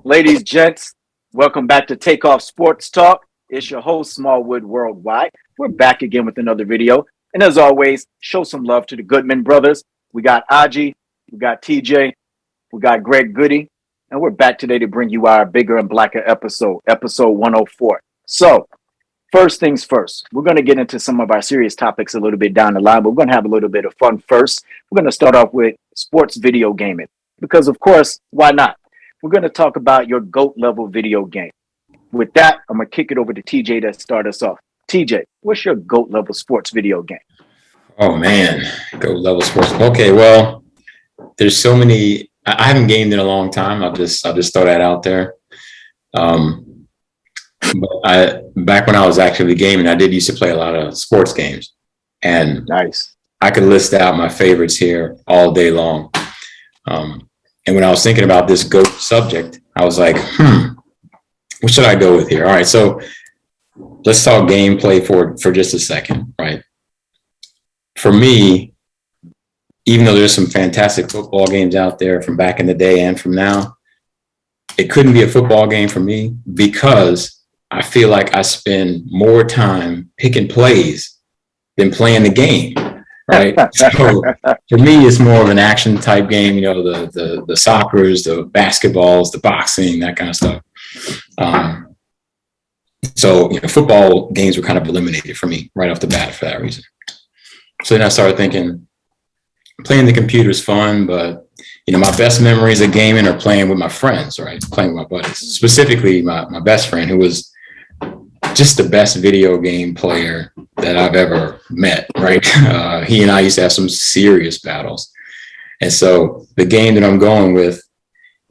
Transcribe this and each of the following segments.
Ladies, gents, welcome back to TakeOff Sports Talk. It's your host, SmallwoodWorldWide. We're back again with another video. And as always, show some love to the Goodman brothers. We got Aji, we got TJ, we got Greg Goody, and we're back today to bring you our bigger and blacker episode 104. So, first things first, we're going to get into some of our serious topics a little bit down the line, but we're going to have a little bit of fun first. We're going to start off with sports video gaming because, of course, why not? We're going to talk about your GOAT level video game. With that, I'm going to kick it over to TJ to start us off. TJ, what's your GOAT level sports video game? Oh, man, GOAT level sports. Okay, well, there's so many. I haven't gamed in a long time. I'll just throw that out there. But back when I was actively gaming, I did used to play a lot of sports games, and nice. I could list out my favorites here all day long. And when I was thinking about this GOAT subject, I was like, what should I go with here? All right, so let's talk gameplay for just a second, right? For me, even though there's some fantastic football games out there from back in the day and from now, it couldn't be a football game for me because I feel like I spend more time picking plays than playing the game, right? So for me, it's more of an action type game, you know, the soccers, the basketballs, the boxing, that kind of stuff. So, you know, football games were kind of eliminated for me right off the bat for that reason. So then I started thinking, playing the computer is fun, but, you know, my best memories of gaming are playing with my friends, right? Playing with my buddies, specifically my best friend, who was just the best video game player that I've ever met, right? He and I used to have some serious battles. And so the game that I'm going with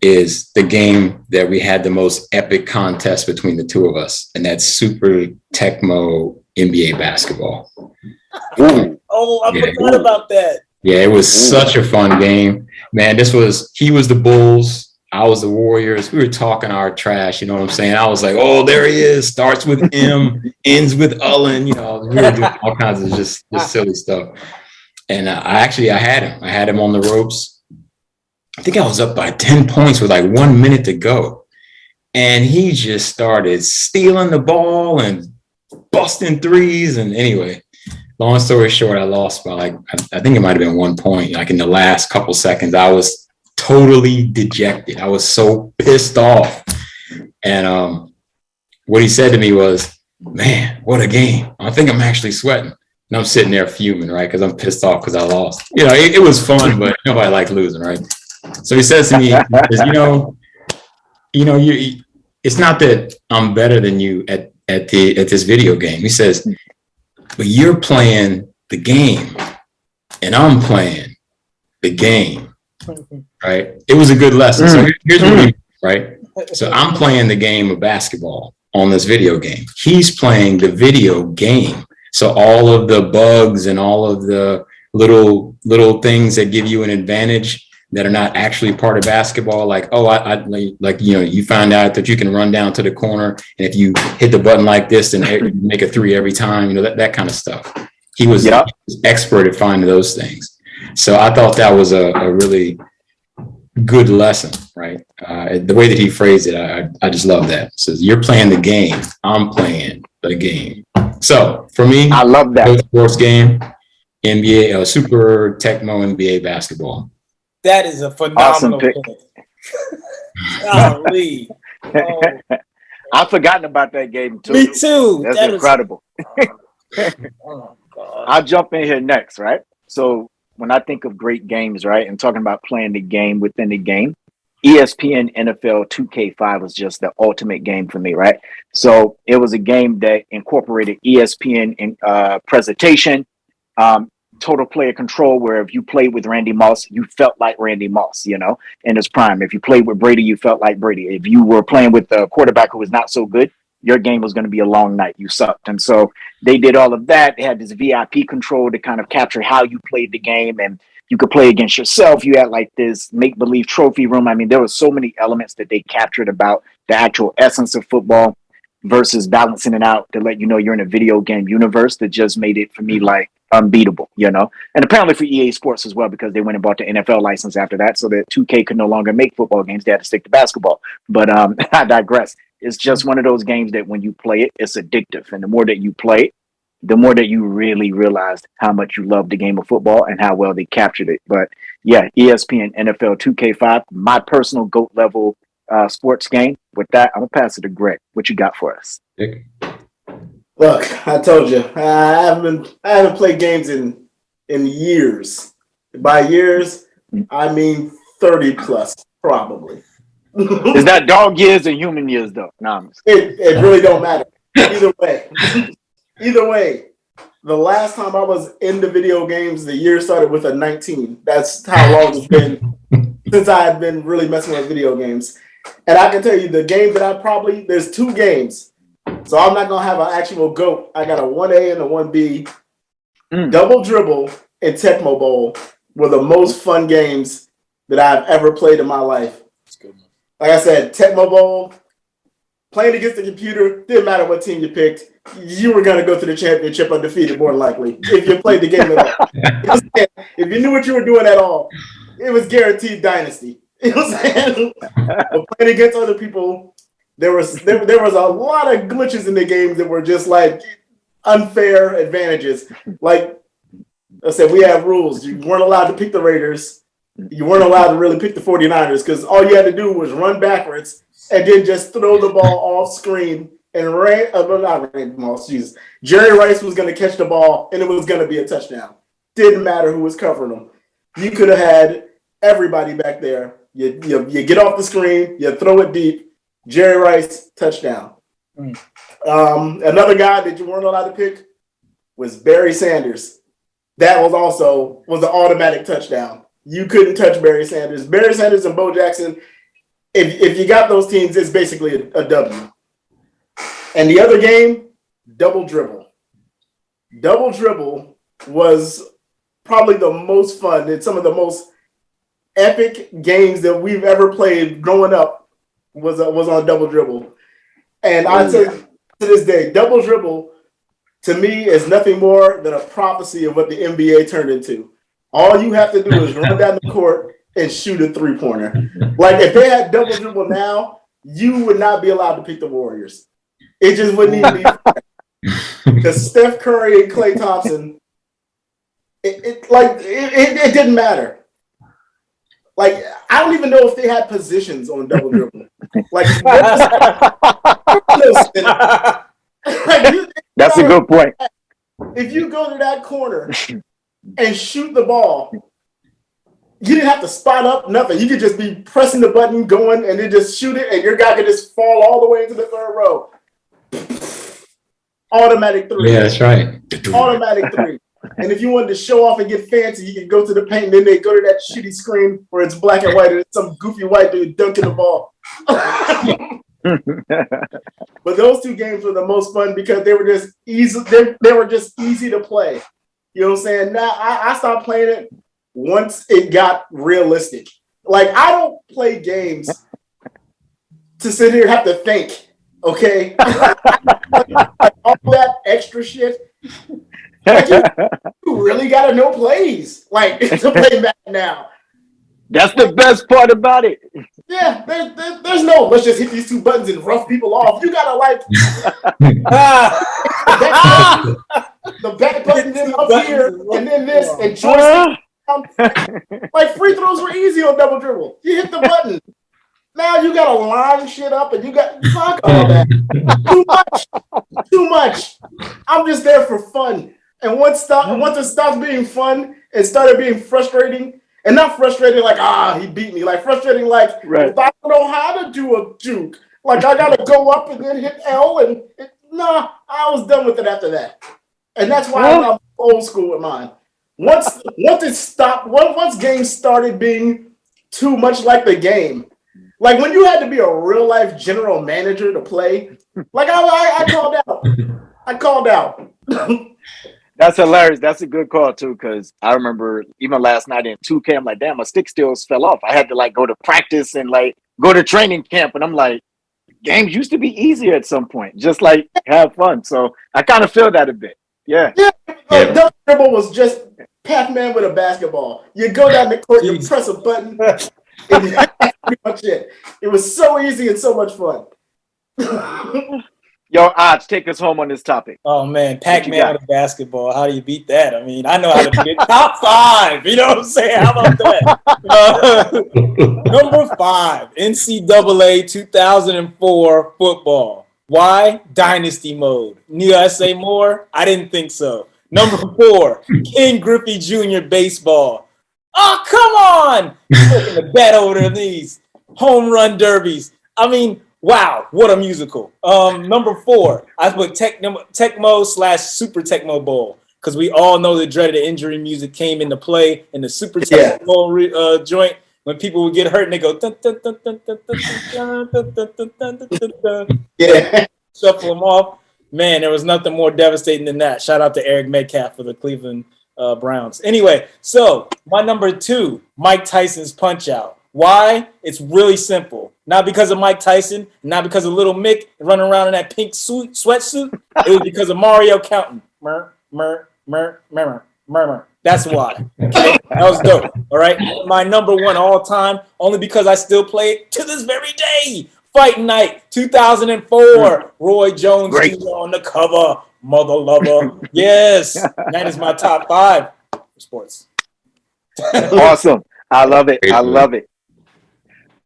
is the game that we had the most epic contest between the two of us, and that's Super Tecmo NBA basketball. Ooh. Oh, I forgot about that. Yeah, it was such a fun game. Man, he was the Bulls, I was the Warriors. We were talking our trash, you know what I'm saying? I was like, oh, there he is. Starts with M, ends with Ullen. You know, we were doing all kinds of just silly stuff. And I had him on the ropes. I think I was up by 10 points with like 1 minute to go. And he just started stealing the ball and busting threes. And anyway, long story short, I lost by I think it might have been 1 point. Like in the last couple seconds, I was totally dejected. I was so pissed off. And what he said to me was, man, what a game. I think I'm actually sweating. And I'm sitting there fuming, right? Because I'm pissed off because I lost. You know, it was fun, but nobody liked losing, right? So he says to me, it's not that I'm better than you at this video game. He says, but you're playing the game and I'm playing the game, right? It was a good lesson. So here's what he means, right? So I'm playing the game of basketball on this video game. He's playing the video game. So all of the bugs and all of the little things that give you an advantage that are not actually part of basketball, like, you find out that you can run down to the corner, and if you hit the button like this, then you make a three every time, you know, that kind of stuff. He was expert at finding those things. So I thought that was a really good lesson, right? The way that he phrased it, I just love that. It says, you're playing the game, I'm playing the game. So for me, I love that sports game, NBA, Super Tecmo NBA basketball. That is a phenomenal pick. Golly. Oh. I've forgotten about that game too. Me too. That's incredible. Oh, God. I'll jump in here next, right? So when I think of great games, right, and talking about playing the game within the game, ESPN NFL 2K5 was just the ultimate game for me, right? So it was a game that incorporated ESPN in presentation, total player control, where if you played with Randy Moss, you felt like Randy Moss, you know, in his prime. If you played with Brady, you felt like Brady. If you were playing with a quarterback who was not so good, your game was going to be a long night. You sucked. And so they did all of that. They had this VIP control to kind of capture how you played the game, and you could play against yourself. You had like this make-believe trophy room. I mean, there were so many elements that they captured about the actual essence of football versus balancing it out to let you know you're in a video game universe that just made it for me like unbeatable, you know. And apparently for EA Sports as well, because they went and bought the NFL license after that, so that 2K could no longer make football games. They had to stick to basketball. But I digress. It's just one of those games that when you play it, it's addictive. And the more that you play it, the more that you really realized how much you love the game of football and how well they captured it. But yeah, ESPN NFL 2K5, my personal GOAT level sports game. With that, I'm gonna pass it to Greg. What you got for us? Look, I told you, I haven't played games in years. By years, I mean 30 plus, probably. Is that dog years or human years, though? No, it really don't matter. Either way, the last time I was into video games, the year started with a 19. That's how long it's been since I had been really messing with video games. And I can tell you the game that there's 2 games. So I'm not going to have an actual GOAT. I got a 1A and a 1B. Double Dribble and Tecmo Bowl were the most fun games that I've ever played in my life. Like I said, Tecmo Bowl, playing against the computer, didn't matter what team you picked. You were going to go to the championship undefeated, more than likely, if you played the game at all. If you knew what you were doing at all, it was guaranteed dynasty. You know what I'm saying? But playing against other people, there was a lot of glitches in the game that were just like unfair advantages. Like I said, we have rules. You weren't allowed to pick the Raiders. You weren't allowed to really pick the 49ers because all you had to do was run backwards and then just throw the ball off screen and Jerry Rice was going to catch the ball and it was going to be a touchdown. Didn't matter who was covering them. You could have had everybody back there. You get off the screen, you throw it deep. Jerry Rice, touchdown. Another guy that you weren't allowed to pick was Barry Sanders. That was an automatic touchdown. You couldn't touch Barry Sanders. Barry Sanders and Bo Jackson, if you got those teams, it's basically a W. And the other game, Double Dribble. Double Dribble was probably the most fun and some of the most epic games that we've ever played growing up was on Double Dribble. And I say to this day, Double Dribble to me is nothing more than a prophecy of what the NBA turned into. All you have to do is run down the court and shoot a 3-pointer. Like if they had Double Dribble now, you would not be allowed to pick the Warriors. It just wouldn't even be because Steph Curry and Klay Thompson, it didn't matter. Like I don't even know if they had positions on Double Dribble. Like that's a good point. If you go to that corner and shoot the ball, you didn't have to spot up nothing. You could just be pressing the button, going, and then just shoot it, and your guy could just fall all the way into the third row. Automatic 3. Yeah, that's right. Automatic 3. And if you wanted to show off and get fancy, you could go to the paint, and then they go to that shitty screen where it's black and white, and it's some goofy white dude dunking the ball. But those 2 games were the most fun because they were just easy. They were just easy to play. You know what I'm saying? Now I stopped playing it once it got realistic. Like I don't play games to sit here and have to think. Okay, all that extra shit. Like, you really gotta know plays like to play back now. That's the best part about it. Yeah, there's no let's just hit these 2 buttons and rough people off. You gotta like the back button then up here and then this and joystick. Like free throws were easy on Double Dribble. You hit the button. Now you gotta line shit up and you got fuck all that. Too much. I'm just there for fun. And once it stopped being fun, it started being frustrating. And not frustrating like, he beat me. Like frustrating like, I don't know how to do a juke. Like I gotta go up and then hit L and I was done with it after that. And that's why I'm old school with mine. Once games started being too much like the game, like when you had to be a real life general manager to play, like I called out. That's hilarious. That's a good call too, because I remember even last night in 2K, I'm like, damn, my stick still fell off. I had to like go to practice and like go to training camp, and I'm like, games used to be easier at some point. Just like have fun. So I kind of feel that a bit. Yeah. Like double dribble was just Pac-Man with a basketball. You go down the court, you press a button, and that's pretty much it. It was so easy and so much fun. Yo, Odds, take us home on this topic. Oh man, Pac-Man with a basketball. How do you beat that? I mean, I know how to beat it. Top 5. You know what I'm saying? How about that? Number 5, NCAA 2004 football. Why? Dynasty mode. Need I say more? I didn't think so. Number 4, Ken Griffey Jr. baseball. Oh, come on! Putting the bat over these home run derbies. I mean, wow, what a musical. Number 4, I put Tecmo/Super Tecmo Bowl because we all know the dreaded injury music came into play in the Super Tecmo Bowl joint when people would get hurt and they go shuffle them off. Man, there was nothing more devastating than that. Shout out to Eric Metcalf for the Cleveland Browns. Anyway, so my number 2, Mike Tyson's Punch Out. Why? It's really simple. Not because of Mike Tyson, not because of Little Mick running around in that pink sweatsuit. It was because of Mario counting. That's why. Okay? That was dope. All right. My number 1 all time, only because I still play it to this very day. Fight Night 2004. Roy Jones Jr. on the cover. Mother lover. Yes. That is my top 5 for sports. Awesome. I love it. I love it.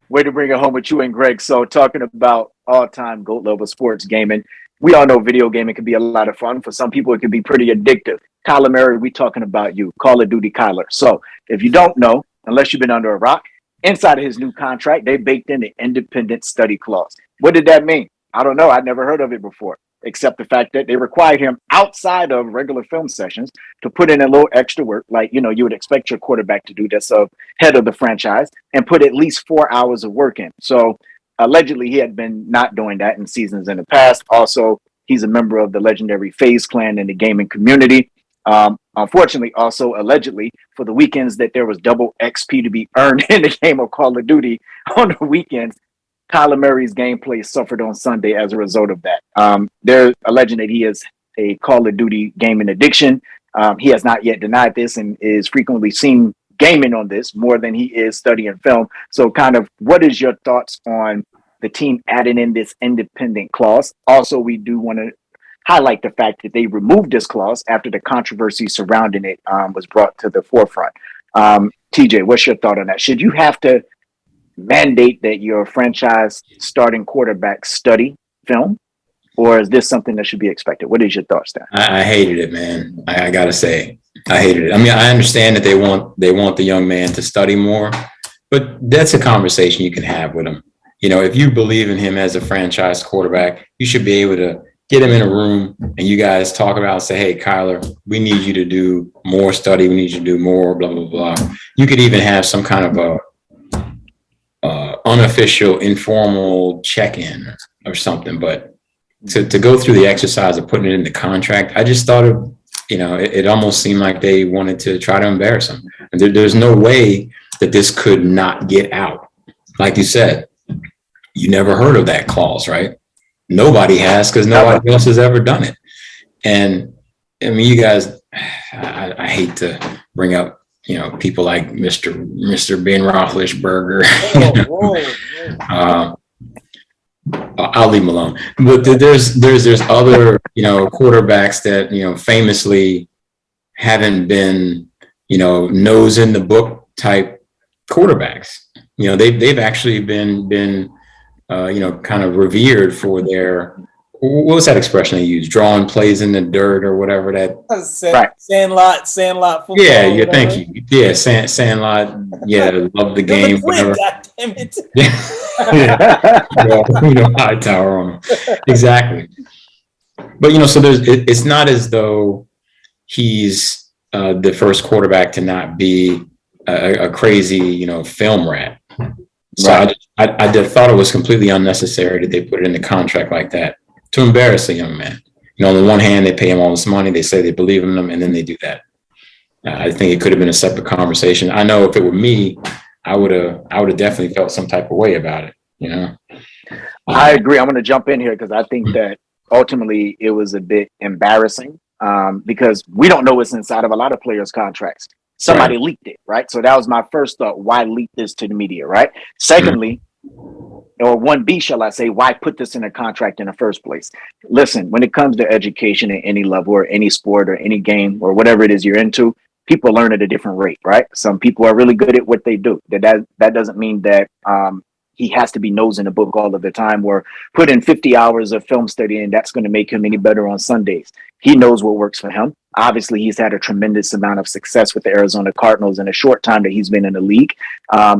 Way to bring it home with you and Greg. So talking about all-time GOAT level sports gaming, we all know video gaming can be a lot of fun. For some people, it can be pretty addictive. Kyler Murray, we talking about you. Call of Duty Kyler. So if you don't know, unless you've been under a rock, inside of his new contract, they baked in the independent study clause. What did that mean? I don't know. I'd never heard of it before, except the fact that they required him outside of regular film sessions to put in a little extra work, like, you know, you would expect your quarterback to do that's head of the franchise, and put at least 4 hours of work in. So allegedly he had been not doing that in seasons in the past. Also, he's a member of the legendary FaZe clan in the gaming community. Unfortunately, also allegedly, for the weekends that there was double XP to be earned in the game of Call of Duty on the weekends, Kyler Murray's gameplay suffered on Sunday as a result of that. They're alleging that he has a Call of Duty gaming addiction. He has not yet denied this and is frequently seen gaming on this more than he is studying film. So kind of what is your thoughts on the team adding in this independent clause? Also, we do want to highlight the fact that they removed this clause after the controversy surrounding it was brought to the forefront. TJ, what's your thought on that? Should you have to mandate that your franchise starting quarterback study film, or is this something that should be expected? What is your thoughts there? I hated it, man. I gotta say, I hated it. I mean, I understand that they want the young man to study more, but that's a conversation you can have with him. You know, if you believe in him as a franchise quarterback, you should be able to get him in a room and you guys talk about, say, hey, Kyler, we need you to do more study. We need you to do more, blah, blah, blah. You could even have some kind of a unofficial, informal check-in or something. But to go through the exercise of putting it in the contract, I just thought of, you know, it almost seemed like they wanted to try to embarrass him. And there's no way that this could not get out. Like you said, you never heard of that clause, right? Nobody has, because nobody else has ever done it. And I mean, you guys, I hate to bring up, you know, people like Mr. Ben Roethlisberger. I'll leave him alone. But there's other, you know, quarterbacks that, you know, famously haven't been, you know, nose in the book type quarterbacks. You know, they've actually been you know, kind of revered for their, what was that expression they use? Drawing plays in the dirt or whatever that. Sandlot football. Yeah, thank you. Yeah, Sandlot. Yeah, love the game. Whatever. God damn it. Yeah. You know, high tower on them. Exactly. But, you know, so it's not as though he's the first quarterback to not be a crazy, you know, film rat. So right. I thought it was completely unnecessary that they put it in the contract like that to embarrass a young man. You know, on the one hand, they pay him all this money, they say they believe in him, and then they do that. I think it could have been a separate conversation. I know if it were me, I would have definitely felt some type of way about it. You know, I agree. I'm going to jump in here because I think that ultimately it was a bit embarrassing because we don't know what's inside of a lot of players' contracts. Somebody leaked it, right? So that was my first thought. Why leak this to the media, right? Secondly, or 1B, shall I say, why put this in a contract in the first place? Listen, when it comes to education at any level or any sport or any game or whatever it is you're into, people learn at a different rate, right? Some people are really good at what they do. That doesn't mean that he has to be nose in the book all of the time or put in 50 hours of film study and that's going to make him any better on Sundays. He knows what works for him. Obviously, he's had a tremendous amount of success with the Arizona Cardinals in a short time that he's been in the league.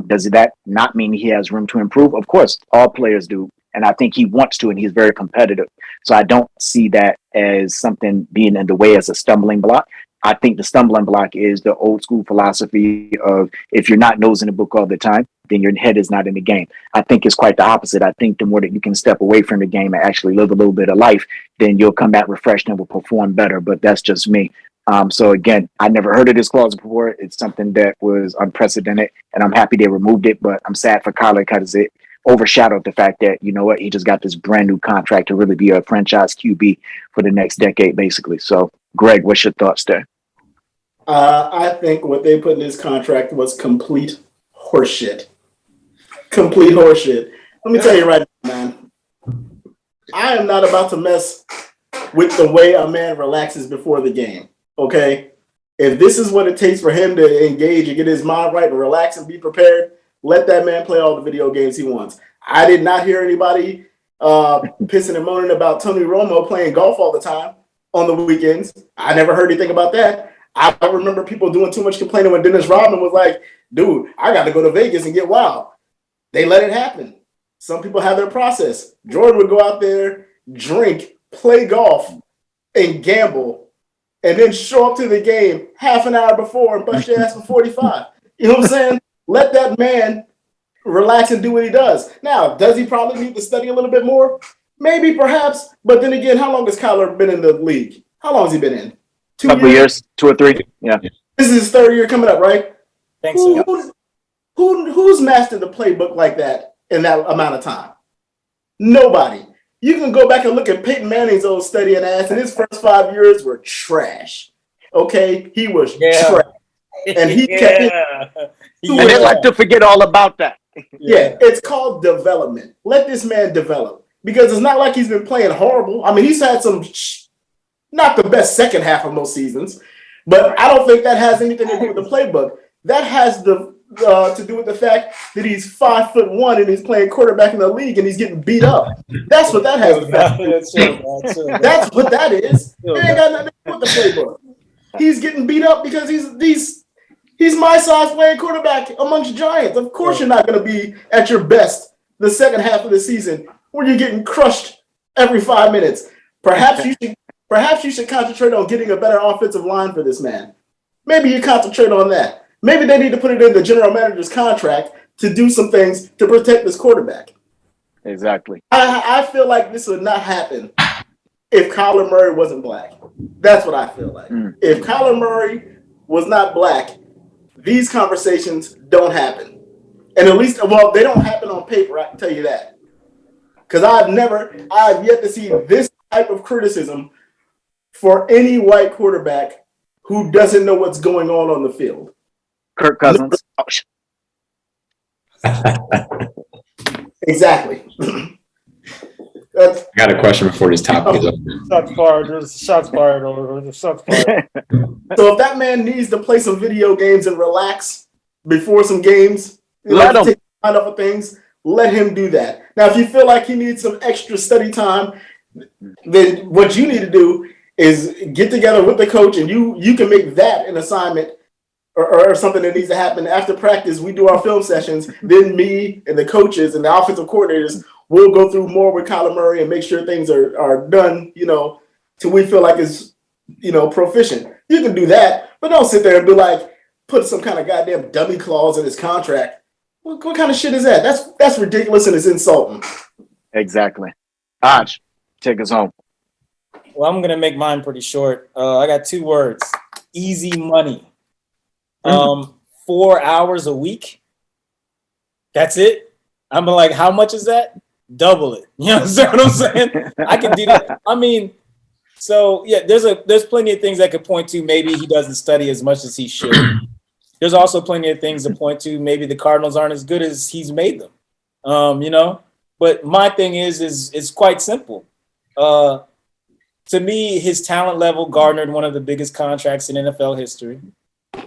Does that not mean he has room to improve? Of course, all players do. And I think he wants to, and he's very competitive. So I don't see that as something being in the way as a stumbling block. I think the stumbling block is the old school philosophy of if you're not nosing the book all the time, then your head is not in the game. I think it's quite the opposite. I think the more that you can step away from the game and actually live a little bit of life, then you'll come back refreshed and will perform better. But that's just me. So again, I never heard of this clause before. It's something that was unprecedented, and I'm happy they removed it. But I'm sad for Kyler because it overshadowed the fact that, you know what, he just got this brand new contract to really be a franchise QB for the next decade, basically. So, Greg, what's your thoughts there? I think what they put in this contract was complete horseshit. Complete horseshit. Let me tell you right now, man. I am not about to mess with the way a man relaxes before the game. Okay? If this is what it takes for him to engage and get his mind right and relax and be prepared, let that man play all the video games he wants. I did not hear anybody pissing and moaning about Tony Romo playing golf all the time on the weekends. I never heard anything about that. I remember people doing too much complaining when Dennis Rodman was like, dude, I got to go to Vegas and get wild. They let it happen. Some people have their process. Jordan would go out there, drink, play golf, and gamble, and then show up to the game half an hour before and bust your ass for 45. You know what I'm saying? Let that man relax and do what he does. Now, does he probably need to study a little bit more? Maybe, perhaps. But then again, how long has Kyler been in the league? How long has he been in? 2 couple years, 2 or 3. Yeah. This is his third year coming up, right? Thanks. So. Who's mastered the playbook like that in that amount of time? Nobody. You can go back and look at Peyton Manning's old studying ass, and his first 5 years were trash. Okay? He was trash. And he kept it. And they like to forget all about that. Yeah, it's called development. Let this man develop. Because it's not like he's been playing horrible. I mean, he's had some not the best second half of most seasons, but I don't think that has anything to do with the playbook. That has to do with the fact that he's 5'1" and he's playing quarterback in the league and he's getting beat up. That's what that has to do. That's what that is. It ain't got nothing to do with the playbook. He's getting beat up because he's my size playing quarterback amongst giants. Of course, you're not going to be at your best the second half of the season where you're getting crushed every 5 minutes. Perhaps you should concentrate on getting a better offensive line for this man. Maybe you concentrate on that. Maybe they need to put it in the general manager's contract to do some things to protect this quarterback. Exactly. I feel like this would not happen if Kyler Murray wasn't black. That's what I feel like. If Kyler Murray was not black, these conversations don't happen. And at least, well, they don't happen on paper, I can tell you that. Because I've yet to see this type of criticism for any white quarterback who doesn't know what's going on the field. Kirk Cousins. Exactly. I got a question before this topic is over. Shots fired. There's shots fired over. There's shots fired. So if that man needs to play some video games and relax before some games, let him take mind off of things. Let him do that. Now, if you feel like he needs some extra study time, then what you need to do is get together with the coach, and you can make that an assignment or something that needs to happen after practice. We do our film sessions. Then me and the coaches and the offensive coordinators will go through more with Kyler Murray and make sure things are done, till we feel like it's, proficient. You can do that, but don't sit there and be like, put some kind of goddamn dummy clause in his contract. What kind of shit is that? That's ridiculous and it's insulting. Exactly. Aj, take us home. Well, I'm going to make mine pretty short. I got 2 words. Easy money. 4 hours a week. That's it. I'm like, how much is that? Double it. You know what I'm saying? I can do that. I mean, So yeah, there's plenty of things that could point to maybe he doesn't study as much as he should. There's also plenty of things to point to maybe the Cardinals aren't as good as he's made them. You know, but my thing is it's quite simple. To me, his talent level garnered one of the biggest contracts in NFL history.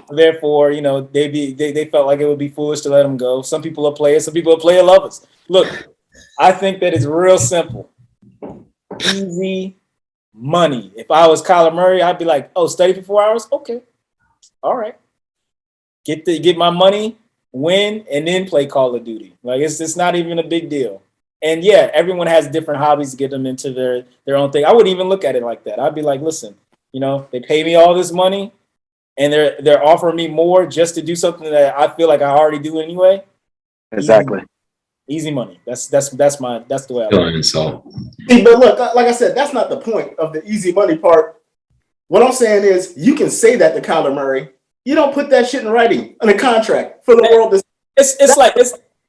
Therefore, you know, they felt like it would be foolish to let him go. Some people are players, some people are player lovers. Look, I think that it's real simple. Easy money. If I was Kyler Murray, I'd be like, oh, study for 4 hours? Okay. All right. Get my money, win, and then play Call of Duty. Like it's not even a big deal. And yeah, everyone has different hobbies to get them into their own thing. I wouldn't even look at it like that. I'd be like, listen, you know, they pay me all this money and they're offering me more just to do something that I feel like I already do anyway. Exactly. Easy money. That's the way I look. So, but look, like I said, that's not the point of the easy money part. What I'm saying is, you can say that to Kyler Murray. You don't put that shit in writing in a contract for the world. It's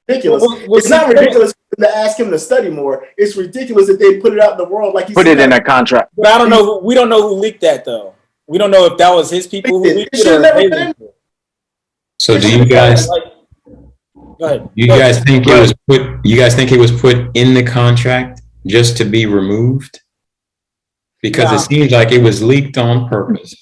ridiculous. It's not ridiculous to ask him to study more. It's ridiculous that they put it out in the world like he put it in a contract. But I don't know. We don't know who leaked that though. We don't know if that was his people who leaked it. So do you guys? Go ahead. You guys think it was put? You guys think it was put in the contract just to be removed? Because it seems like it was leaked on purpose.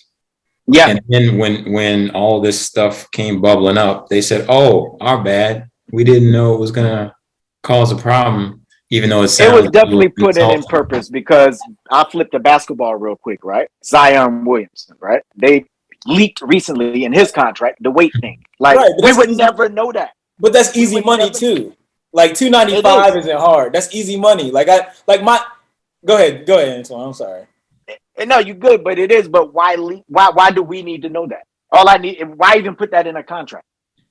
Yeah. And then when all this stuff came bubbling up, they said, "Oh, our bad. We didn't know it was gonna cause a problem." Even though it was definitely put in purpose, because I flipped the basketball real quick, right? Zion Williamson, right? They leaked recently in his contract the weight thing. Like we would never know that. But that's easy money too. Like $295 isn't hard. That's easy money. Go ahead, Antoine. I'm sorry. No, you're good, but it is. But why do we need to know that? Why even put that in a contract?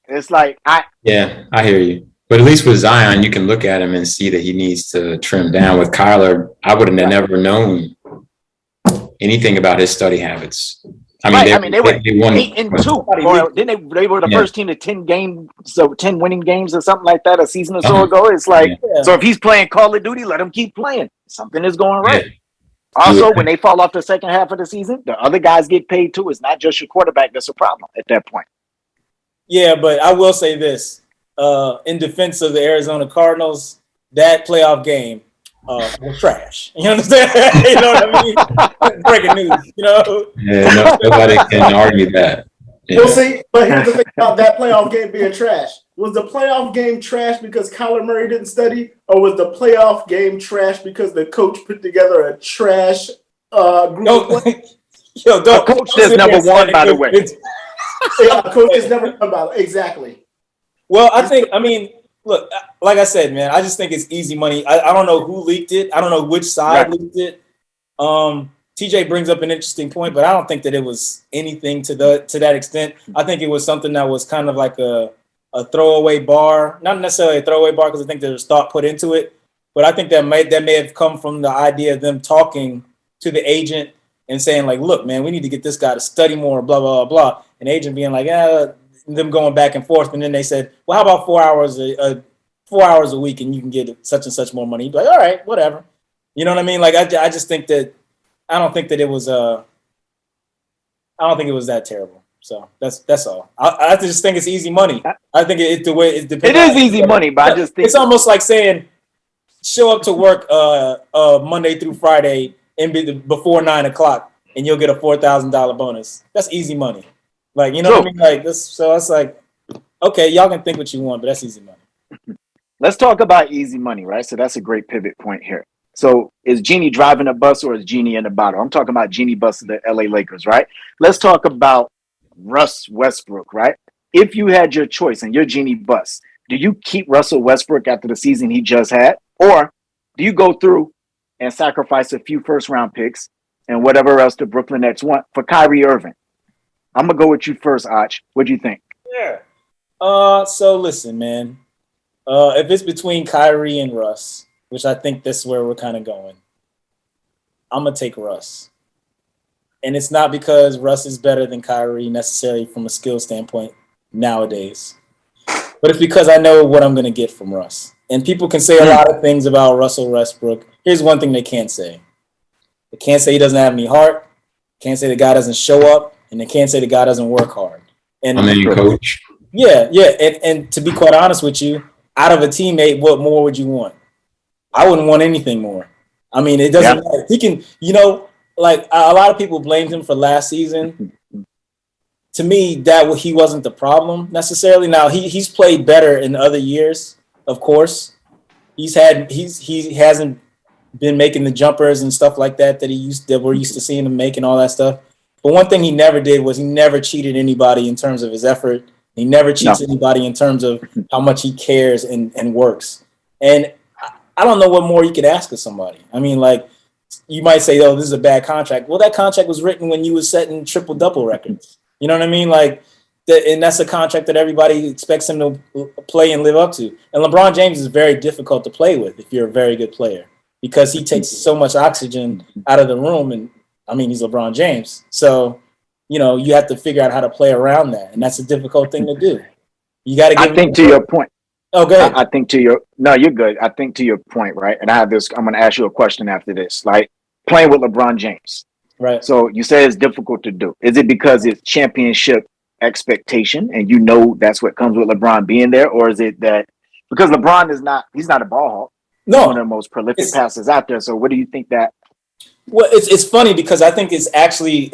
It's like I hear you. But at least with Zion, you can look at him and see that he needs to trim down. With Kyler, I wouldn't have never known anything about his study habits. They won 8-2. Or then they were the first team to 10 winning games or something like that a season or so ago. It's like, so if he's playing Call of Duty, let him keep playing. Something is going right. Yeah. Also, when they fall off the second half of the season, the other guys get paid too. It's not just your quarterback that's a problem at that point. Yeah, but I will say this. In defense of the Arizona Cardinals, that playoff game was trash. You understand? You know what I mean? Breaking news, you know? Yeah, nobody can argue that. Yeah. Well, see, but here's the thing about that playoff game being trash. Was the playoff game trash because Kyler Murray didn't study, or was the playoff game trash because the coach put together a trash group of players? The coach is number one, by the way. Coach is never about it. Exactly. Well, look, like I said, man, I just think it's easy money. I don't know who leaked it. I don't know which side leaked it. TJ brings up an interesting point, but I don't think that it was anything to that extent. I think it was something that was kind of like a throwaway bar, not necessarily a throwaway bar because I think there was thought put into it, but I think that may have come from the idea of them talking to the agent and saying like, look, man, we need to get this guy to study more, blah, blah, blah, blah. And the agent being like, them going back and forth. And then they said, well, how about 4 hours a week and you can get such and such more money? You'd be like, all right, whatever. You know what I mean? Like, I just think that, I don't think it was that terrible. So that's all. I just think it's easy money. I think it is easy money, but I just think it's almost like saying show up to work Monday through Friday before 9 o'clock and you'll get a $4,000 bonus. That's easy money. Like, you know what I mean? Like this, so it's like, okay, y'all can think what you want, but that's easy money. Let's talk about easy money, right? So that's a great pivot point here. So is Genie driving a bus or is Genie in the bottle? I'm talking about Genie bus of the LA Lakers, right? Let's talk about Russ Westbrook, right? If you had your choice and you're Genie bus, do you keep Russell Westbrook after the season he just had? Or do you go through and sacrifice a few first-round picks and whatever else the Brooklyn Nets want for Kyrie Irving? I'm going to go with you first, Ach. What do you think? Yeah. So listen, man. If it's between Kyrie and Russ, which I think that's where we're kind of going, I'm going to take Russ. And it's not because Russ is better than Kyrie necessarily from a skill standpoint nowadays. But it's because I know what I'm going to get from Russ. And people can say a lot of things about Russell Westbrook. Here's one thing they can't say. They can't say he doesn't have any heart. Can't say the guy doesn't show up, and they can't say the guy doesn't work hard. And I mean, coach. Yeah. And to be quite honest with you, out of a teammate, what more would you want? I wouldn't want anything more. I mean, it doesn't matter. He can, like a lot of people blamed him for last season. To me, he wasn't the problem necessarily. Now he's played better in other years, of course. He hasn't been making the jumpers and stuff like that we're used to seeing him make and all that stuff. But one thing he never did was he never cheated anybody in terms of his effort. He never cheats anybody in terms of how much he cares and works. And I don't know what more you could ask of somebody. I mean, like, you might say, oh, this is a bad contract. Well, that contract was written when you were setting triple-double records. You know what I mean? Like, and that's a contract that everybody expects him to play and live up to. And LeBron James is very difficult to play with if you're a very good player because he takes so much oxygen out of the room. And, I mean, he's LeBron James. So, you have to figure out how to play around that. And that's a difficult thing to do. You got to get. I think to your point. Oh, go ahead. I think no, you're good. I think to your point, right? And I'm going to ask you a question after this. Like, playing with LeBron James. Right. So you say it's difficult to do. Is it because it's championship expectation and that's what comes with LeBron being there? Or is it that because LeBron he's not a ball hawk. No. He's one of the most prolific passers out there. So what do you think that? Well, it's funny because I think it's actually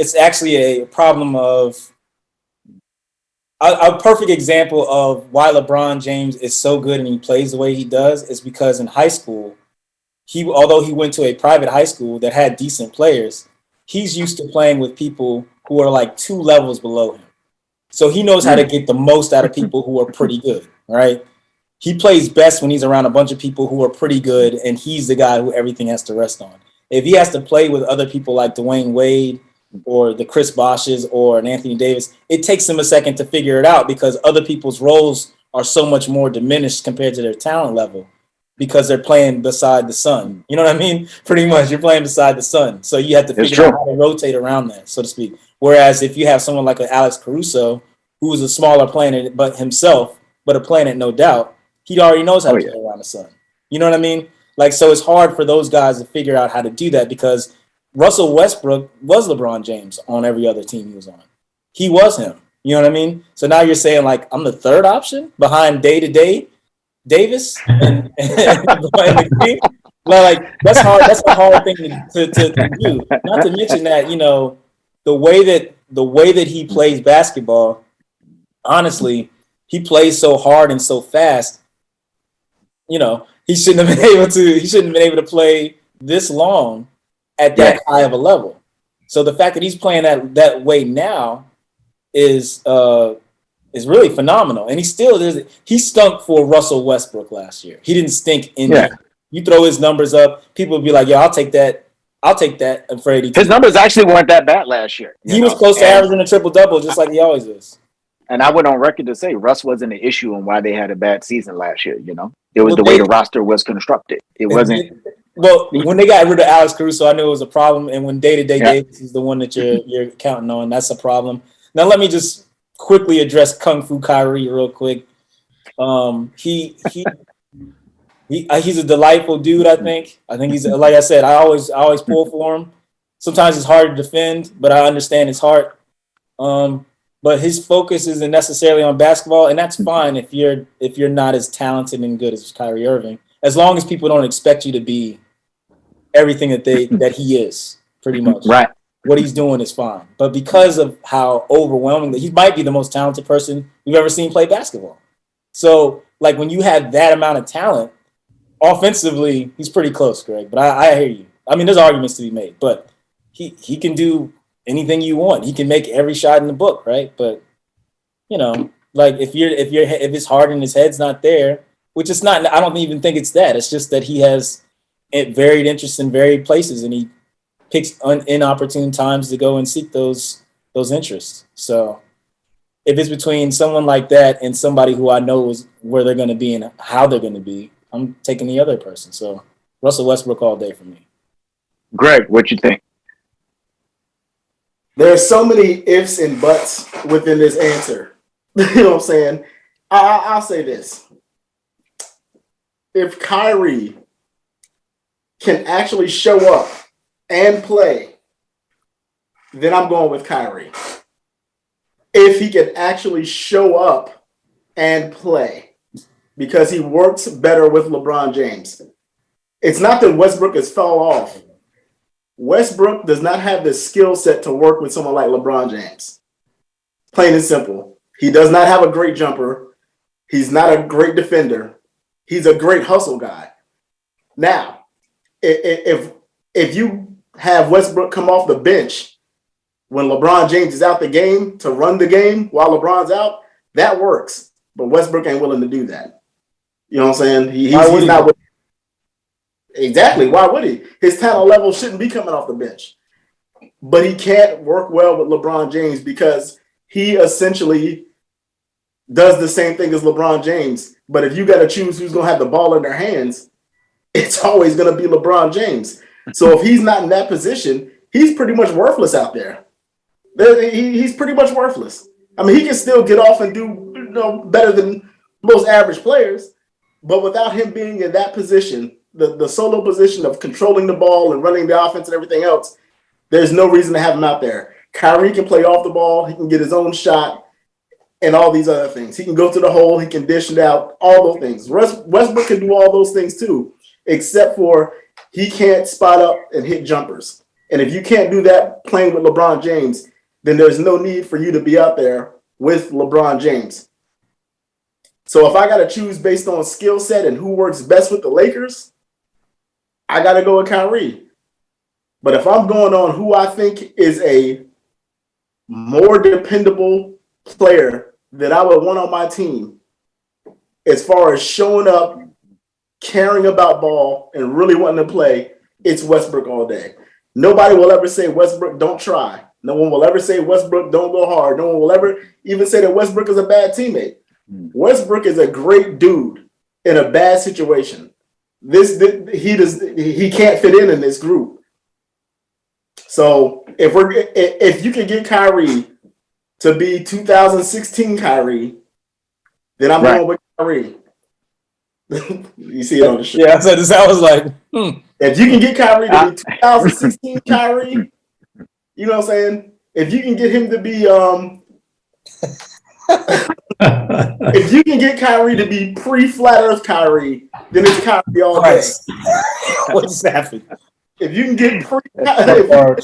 a problem of a perfect example of why LeBron James is so good and he plays the way he does is because in high school, although he went to a private high school that had decent players, he's used to playing with people who are like 2 levels below him. So he knows how to get the most out of people who are pretty good, right? He plays best when he's around a bunch of people who are pretty good, and he's the guy who everything has to rest on. If he has to play with other people like Dwayne Wade or the Chris Bosches or an Anthony Davis, it takes him a second to figure it out because other people's roles are so much more diminished compared to their talent level because they're playing beside the sun. You know what I mean? Pretty much, you're playing beside the sun. So you have to figure out how to rotate around that, so to speak. Whereas if you have someone like an Alex Caruso, who is a smaller planet but himself, but a planet no doubt, he already knows how to play around the sun. You know what I mean? Like, so it's hard for those guys to figure out how to do that because Russell Westbrook was LeBron James on every other team he was on. He was him. You know what I mean? So now you're saying, like, I'm the third option behind day-to-day Davis and the like, that's hard. That's a hard thing to do. Not to mention that, the way that he plays basketball, honestly, he plays so hard and so fast, he shouldn't have been able to play this long at that high of a level. So the fact that he's playing that way now is really phenomenal. And he stunk for Russell Westbrook last year. He didn't stink in there. You throw his numbers up, people would be like, "Yeah, I'll take that. I'm afraid his numbers actually weren't that bad last year. He was close to averaging a triple-double just like he always is. And I went on record to say Russ wasn't an issue on why they had a bad season last year. It was the way the roster was constructed. It wasn't. Well, when they got rid of Alex Caruso, I knew it was a problem. And when day-to-day Davis is the one that you're counting on, that's a problem. Now, let me just quickly address Kung Fu Kyrie real quick. He's a delightful dude, I think. I think he's, like I said, I always pull for him. Sometimes it's hard to defend, but I understand his heart. But his focus isn't necessarily on basketball, and that's fine if you're not as talented and good as Kyrie Irving, as long as people don't expect you to be everything that he is, pretty much. Right. What he's doing is fine. But because of how overwhelmingly he might be the most talented person we've ever seen play basketball. So, like, when you have that amount of talent, offensively, he's pretty close, Greg. But I hear you. I mean, there's arguments to be made, but he can do anything you want. He can make every shot in the book, right? But like if his heart and his head's not there, which it's not. I don't even think it's that. It's just that he has varied interests in varied places, and he picks inopportune times to go and seek those interests. So if it's between someone like that and somebody who I know is where they're going to be and how they're going to be, I'm taking the other person. So Russell Westbrook all day for me. Greg, what you think? There's so many ifs and buts within this answer. You know what I'm saying? I'll say this. If Kyrie can actually show up and play, then I'm going with Kyrie. If he can actually show up and play, because he works better with LeBron James. It's not that Westbrook has fell off. Westbrook does not have the skill set to work with someone like LeBron James. Plain and simple. He does not have a great jumper. He's not a great defender. He's a great hustle guy. Now, if you have Westbrook come off the bench when LeBron James is out the game to run the game while LeBron's out, that works. But Westbrook ain't willing to do that. You know what I'm saying? He's not. Exactly. Why would he? His talent level shouldn't be coming off the bench. But he can't work well with LeBron James because he essentially does the same thing as LeBron James. But if you got to choose who's going to have the ball in their hands, it's always going to be LeBron James. So if he's not in that position, he's pretty much worthless out there. He's pretty much worthless. I mean, he can still get off and do better than most average players. But without him being in that position, the solo position of controlling the ball and running the offense and everything else, there's no reason to have him out there. Kyrie can play off the ball. He can get his own shot and all these other things. He can go to the hole. He can dish it out, all those things. Westbrook can do all those things too, except for he can't spot up and hit jumpers. And if you can't do that playing with LeBron James, then there's no need for you to be out there with LeBron James. So if I got to choose based on skill set and who works best with the Lakers, I got to go with Kyrie. But if I'm going on who I think is a more dependable player that I would want on my team, as far as showing up, caring about ball, and really wanting to play, it's Westbrook all day. Nobody will ever say Westbrook don't try. No one will ever say Westbrook don't go hard. No one will ever even say that Westbrook is a bad teammate. Westbrook is a great dude in a bad situation. He can't fit in this group. So if you can get Kyrie to be 2016 Kyrie, then I'm going with Kyrie. You see it on the show. Yeah, I said this. I was like, If you can get Kyrie to be 2016 Kyrie, you know what I'm saying? If you can get him to be if you can get Kyrie to be pre-Flat Earth Kyrie, then it's Kyrie all day. What's happening? If you can get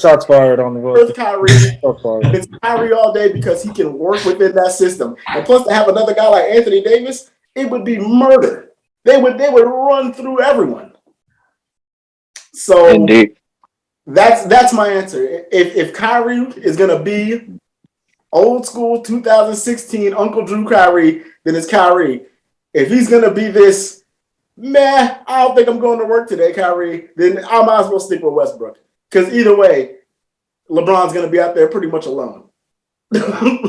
Shots fired on the Earth Kyrie, it's Kyrie all day because he can work within that system. And plus, to have another guy like Anthony Davis, it would be murder. They would run through everyone. So Indeed. That's my answer. If Kyrie is gonna be old school 2016 Uncle Drew Kyrie, then it's Kyrie. If he's gonna be this, I don't think I'm going to work today, Kyrie, then I might as well stick with Westbrook. Because either way, LeBron's gonna be out there pretty much alone.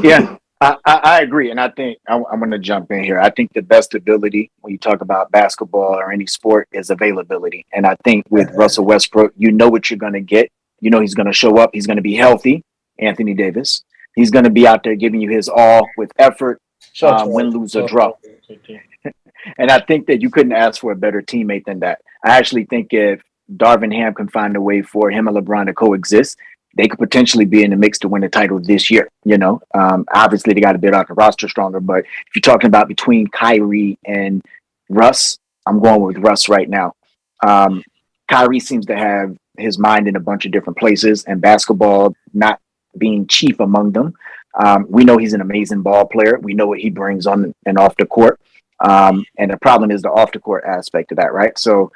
Yeah, I agree. And I think I'm going to jump in here. I think the best ability when you talk about basketball or any sport is availability. And I think with Russell Westbrook, you know what you're going to get. You know he's going to show up. He's going to be healthy, Anthony Davis. He's going to be out there giving you his all with effort, win, lose, or draw. And I think that you couldn't ask for a better teammate than that. I actually think if Darvin Ham can find a way for him and LeBron to coexist, they could potentially be in the mix to win the title this year. You know, obviously they got to build out the roster stronger, but if you're talking about between Kyrie and Russ, I'm going with Russ right now. Kyrie seems to have his mind in a bunch of different places, and basketball not being chief among them. We know he's an amazing ball player. We know what he brings on and off the court. And the problem is the off the court aspect of that, right? So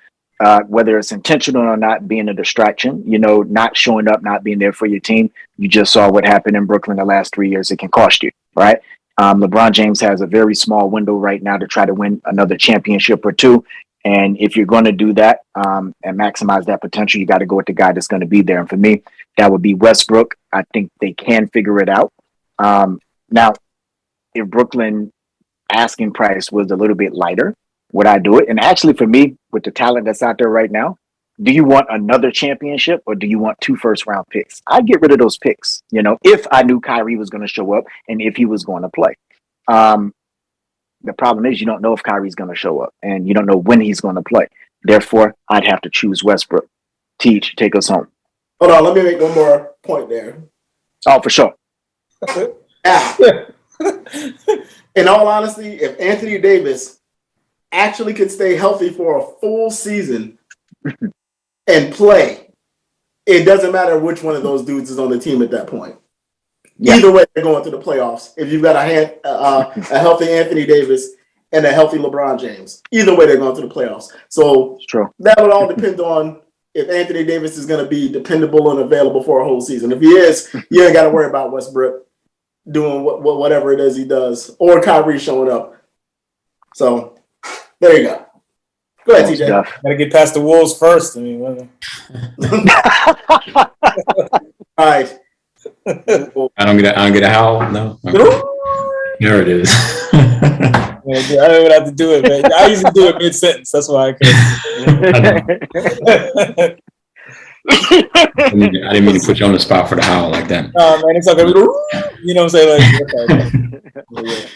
whether it's intentional or not, being a distraction, you know, not showing up, not being there for your team. You just saw what happened in Brooklyn the last 3 years. It can cost you, right? LeBron James has a very small window right now to try to win another championship or two. And if you're going to do that and maximize that potential, you got to go with the guy that's going to be there. And for me, that would be Westbrook. I think they can figure it out. Now, if Brooklyn asking price was a little bit lighter, would I do it? And actually, for me, with the talent that's out there right now, do you want another championship or do you want 2 first-round picks? I'd get rid of those picks, you know, if I knew Kyrie was going to show up and if he was going to play. The problem is you don't know if Kyrie's going to show up and you don't know when he's going to play. Therefore, I'd have to choose Westbrook. Teach, take us home. Hold on, let me make one more point there. Oh, for sure. Now, in all honesty, if Anthony Davis actually could stay healthy for a full season and play, it doesn't matter which one of those dudes is on the team at that point. Yeah. Either way, they're going to the playoffs. If you've got a healthy Anthony Davis and a healthy LeBron James, either way, they're going to the playoffs. So that would all depend on if Anthony Davis is going to be dependable and available for a whole season. If he is, you ain't got to worry about Westbrook doing whatever it is he does, or Kyrie showing up. So there you go. Go ahead, TJ. Gotta get past the Wolves first. I mean, all right. I don't get a howl. No. Okay. There it is. I don't even have to do it, man. I usually do it mid-sentence. That's why I couldn't. I didn't mean to put you on the spot for the howl like that. Man, it's okay. You know what I'm saying? Like,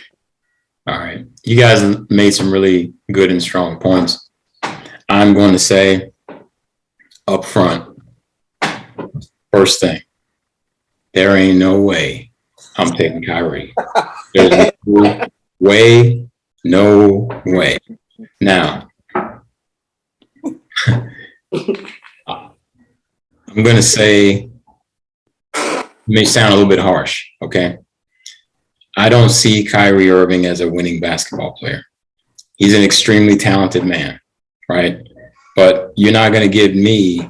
all right. You guys made some really good and strong points. I'm going to say up front, first thing, there ain't no way I'm taking Kyrie. There's no way, no way. Now, I'm going to say, it may sound a little bit harsh, okay? I don't see Kyrie Irving as a winning basketball player. He's an extremely talented man, right? But you're not going to get me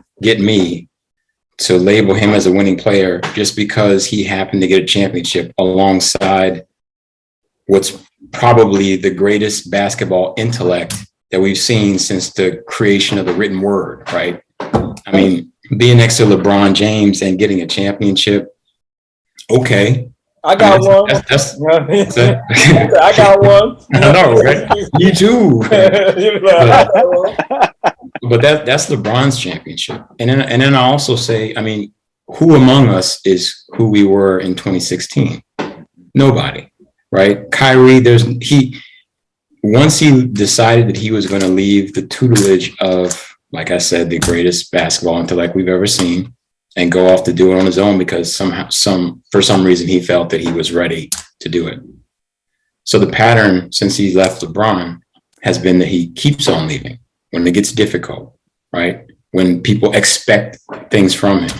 to label him as a winning player just because he happened to get a championship alongside what's probably the greatest basketball intellect that we've seen since the creation of the written word, right? I mean, being next to LeBron James and getting a championship, okay. I got one. I got one. I know, right? You too. But that's LeBron's championship. And then I also say, I mean, who among us is who we were in 2016? Nobody, right? Kyrie, once he decided that he was going to leave the tutelage of, like I said, the greatest basketball intellect we've ever seen, and go off to do it on his own because for some reason he felt that he was ready to do it. So the pattern since he left LeBron has been that he keeps on leaving when it gets difficult, right? When people expect things from him,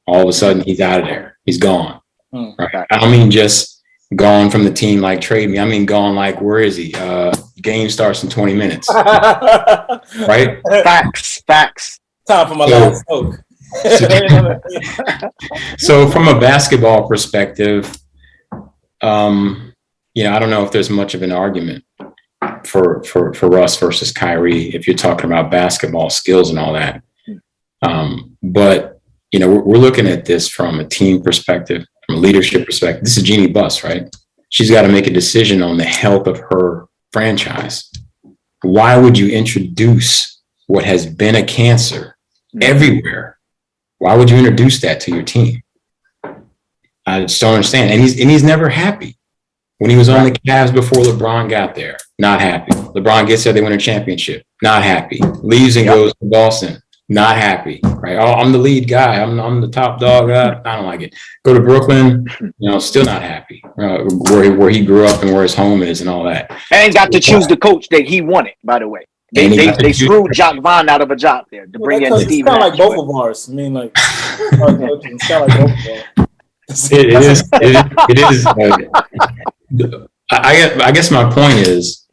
all of a sudden he's out of there. He's gone. Right? I don't mean just gone from the team like trade me. I mean gone like, where is he? Game starts in 20 minutes. Right? Facts. Time for my last smoke. So from a basketball perspective, I don't know if there's much of an argument for Russ versus Kyrie if you're talking about basketball skills and all that. But we're looking at this from a team perspective, from a leadership perspective. This is Jeannie Buss, right? She's got to make a decision on the health of her franchise. Why would you introduce what has been a cancer everywhere? Why would you introduce that to your team? I just don't understand. And he's never happy. When he was on the Cavs before LeBron got there, not happy. LeBron gets there, they win a championship, not happy. Leaves and goes to Boston, not happy. Right? Oh, I'm the lead guy. I'm the top dog. I don't like it. Go to Brooklyn, still not happy. Where he grew up and where his home is and all that. And got to choose the coach that he wanted, by the way. They screwed Jacques Vaughn out of a job there to bring in Steve. It's kind of like both of ours. I mean, like, it's kind of like both of ours. It is. I guess my point is,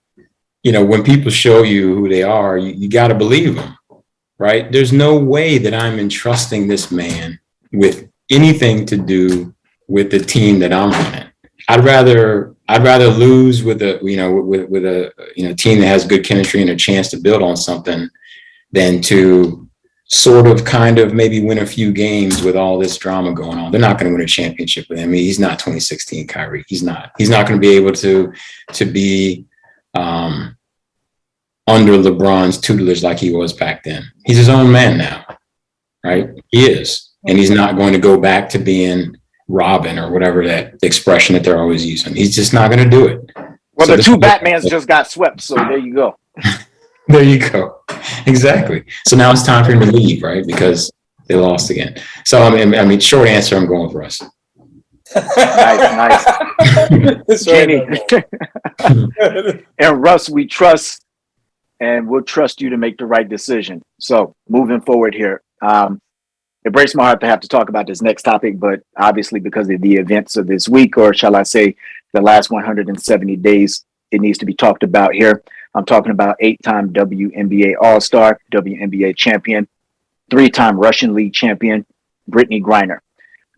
when people show you who they are, you got to believe them, right? There's no way that I'm entrusting this man with anything to do with the team that I'm running. I'd rather lose with a team that has good chemistry and a chance to build on something than to sort of kind of maybe win a few games with all this drama going on. They're not going to win a championship with him. I mean, he's not 2016 Kyrie. He's not going to be able to be under LeBron's tutelage like he was back then. He's his own man now, right? He is. And he's not going to go back to being Robin or whatever that expression that they're always using. He's just not going to do it. Well, so the two Batmans just got swept, so there you go. There you go. Exactly. So now it's time for him to leave, right? Because They lost again. So I mean, short answer, I'm going with Russ. Nice. Jenny. And Russ, we trust, and we'll trust you to make the right decision. So moving forward here, it breaks my heart to have to talk about this next topic, but obviously because of the events of this week, or shall I say the last 170 days, it needs to be talked about here. I'm talking about 8-time WNBA All-Star, WNBA champion, 3-time Russian League champion, Brittany Griner.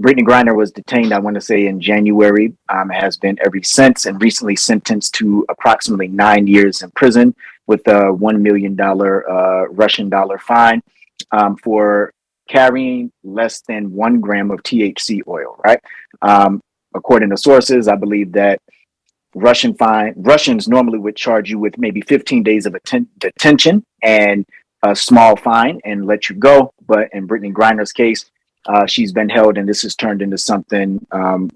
Brittany Griner was detained, I want to say, in January, has been ever since, and recently sentenced to approximately 9 years in prison with a $1 million Russian dollar fine for carrying less than 1 gram of THC oil, right? According to sources, I believe that Russians normally would charge you with maybe 15 days of detention and a small fine and let you go. But in Brittany Griner's case, she's been held, and this has turned into something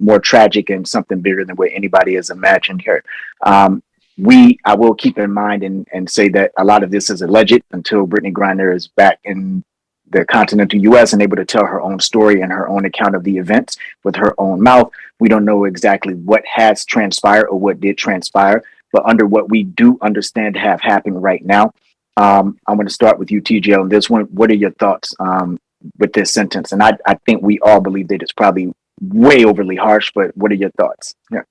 more tragic and something bigger than what anybody has imagined here. I will keep in mind and say that a lot of this is alleged until Brittany Griner is back in the continental U.S. and able to tell her own story and her own account of the events with her own mouth. We don't know exactly what has transpired or what did transpire, but under what we do understand to have happened right now, I'm going to start with you, TJ, on this one. What are your thoughts with this sentence? And I think we all believe that it's probably way overly harsh, but what are your thoughts? Yeah.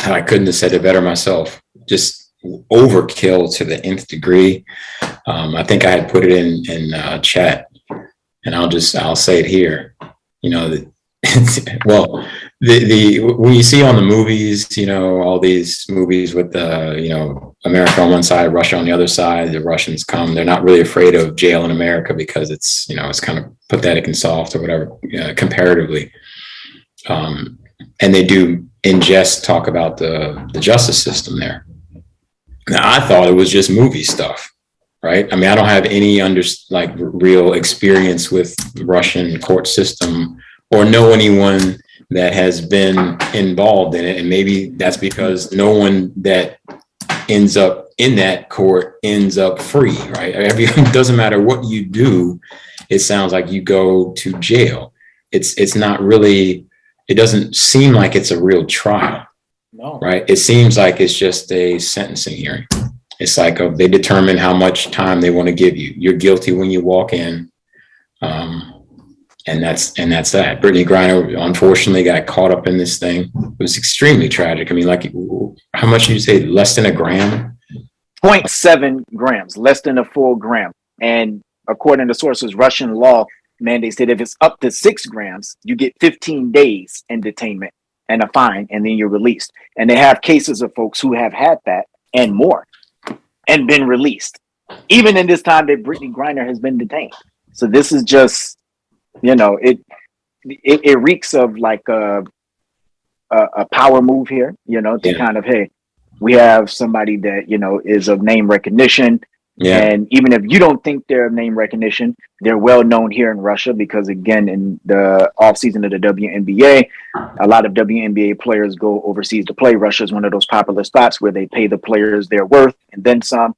I couldn't have said it better myself. Just overkill to the nth degree. I think I had put it in chat, and I'll say it here. You know, well, when you see on the movies, you know, all these movies with America on one side, Russia on the other side, the Russians come, they're not really afraid of jail in America because it's kind of pathetic and soft or whatever, comparatively. And they do in jest talk about the justice system there. Now, I thought it was just movie stuff, right? I mean, I don't have any real experience with the Russian court system or know anyone that has been involved in it. And maybe that's because no one that ends up in that court ends up free, right? It doesn't matter what you do. It sounds like you go to jail. It's not really, it doesn't seem like it's a real trial. No. Right. It seems like it's just a sentencing hearing. It's like they determine how much time they want to give you. You're guilty when you walk in. And that's that. Brittany Griner, unfortunately, got caught up in this thing. It was extremely tragic. I mean, like, how much did you say? Less than a gram? 0.7 grams, less than a full gram. And according to sources, Russian law mandates that if it's up to 6 grams, you get 15 days in detainment and a fine, and then you're released. And they have cases of folks who have had that and more and been released, even in this time that Brittany Griner has been detained. So this is just, it reeks of like a power move here, to kind of, hey, we have somebody that, is of name recognition. Yeah. And even if you don't think they're of name recognition, they're well known here in Russia because, again, in the offseason of the WNBA, a lot of WNBA players go overseas to play. Russia is one of those popular spots where they pay the players their worth and then some.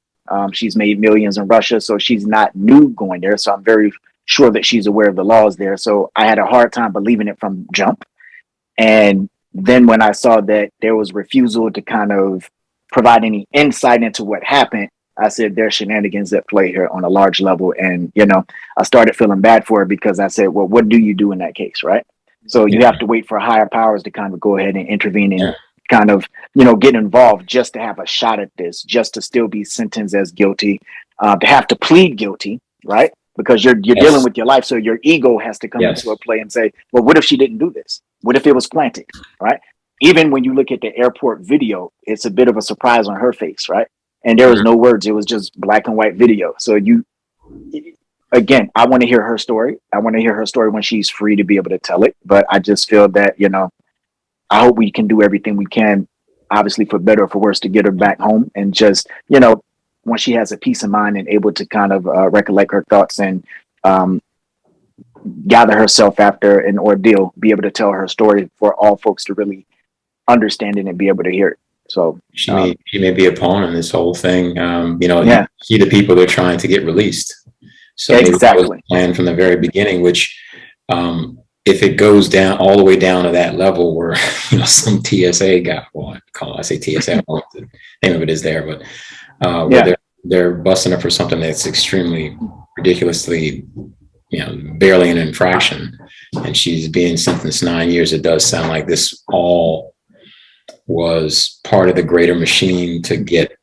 She's made millions in Russia, so she's not new going there. So I'm very sure that she's aware of the laws there. So I had a hard time believing it from jump. And then when I saw that there was refusal to kind of provide any insight into what happened, I said, there's shenanigans at play here on a large level. And, I started feeling bad for her because I said, well, what do you do in that case? Right. So you have to wait for higher powers to kind of go ahead and intervene and kind of, get involved just to have a shot at this, just to still be sentenced as guilty, to have to plead guilty. Right. Because you're dealing with your life. So your ego has to come into a play and say, well, what if she didn't do this? What if it was planted? Right. Even when you look at the airport video, it's a bit of a surprise on her face. Right. And there was no words. It was just black and white video. So again, I want to hear her story. I want to hear her story when she's free to be able to tell it. But I just feel that, I hope we can do everything we can, obviously for better or for worse, to get her back home. And just, when she has a peace of mind and able to kind of recollect her thoughts and gather herself after an ordeal, be able to tell her story for all folks to really understand it and be able to hear it. So she may be a pawn in this whole thing. You see the people they're trying to get released. So maybe that was planned from the very beginning, which if it goes down all the way down to that level where, some TSA got, I say TSA, I don't know what the name of it is there, but where they're busting her for something that's extremely ridiculously, barely an infraction, and she's being sentenced 9 years. It does sound like this all was part of the greater machine to get,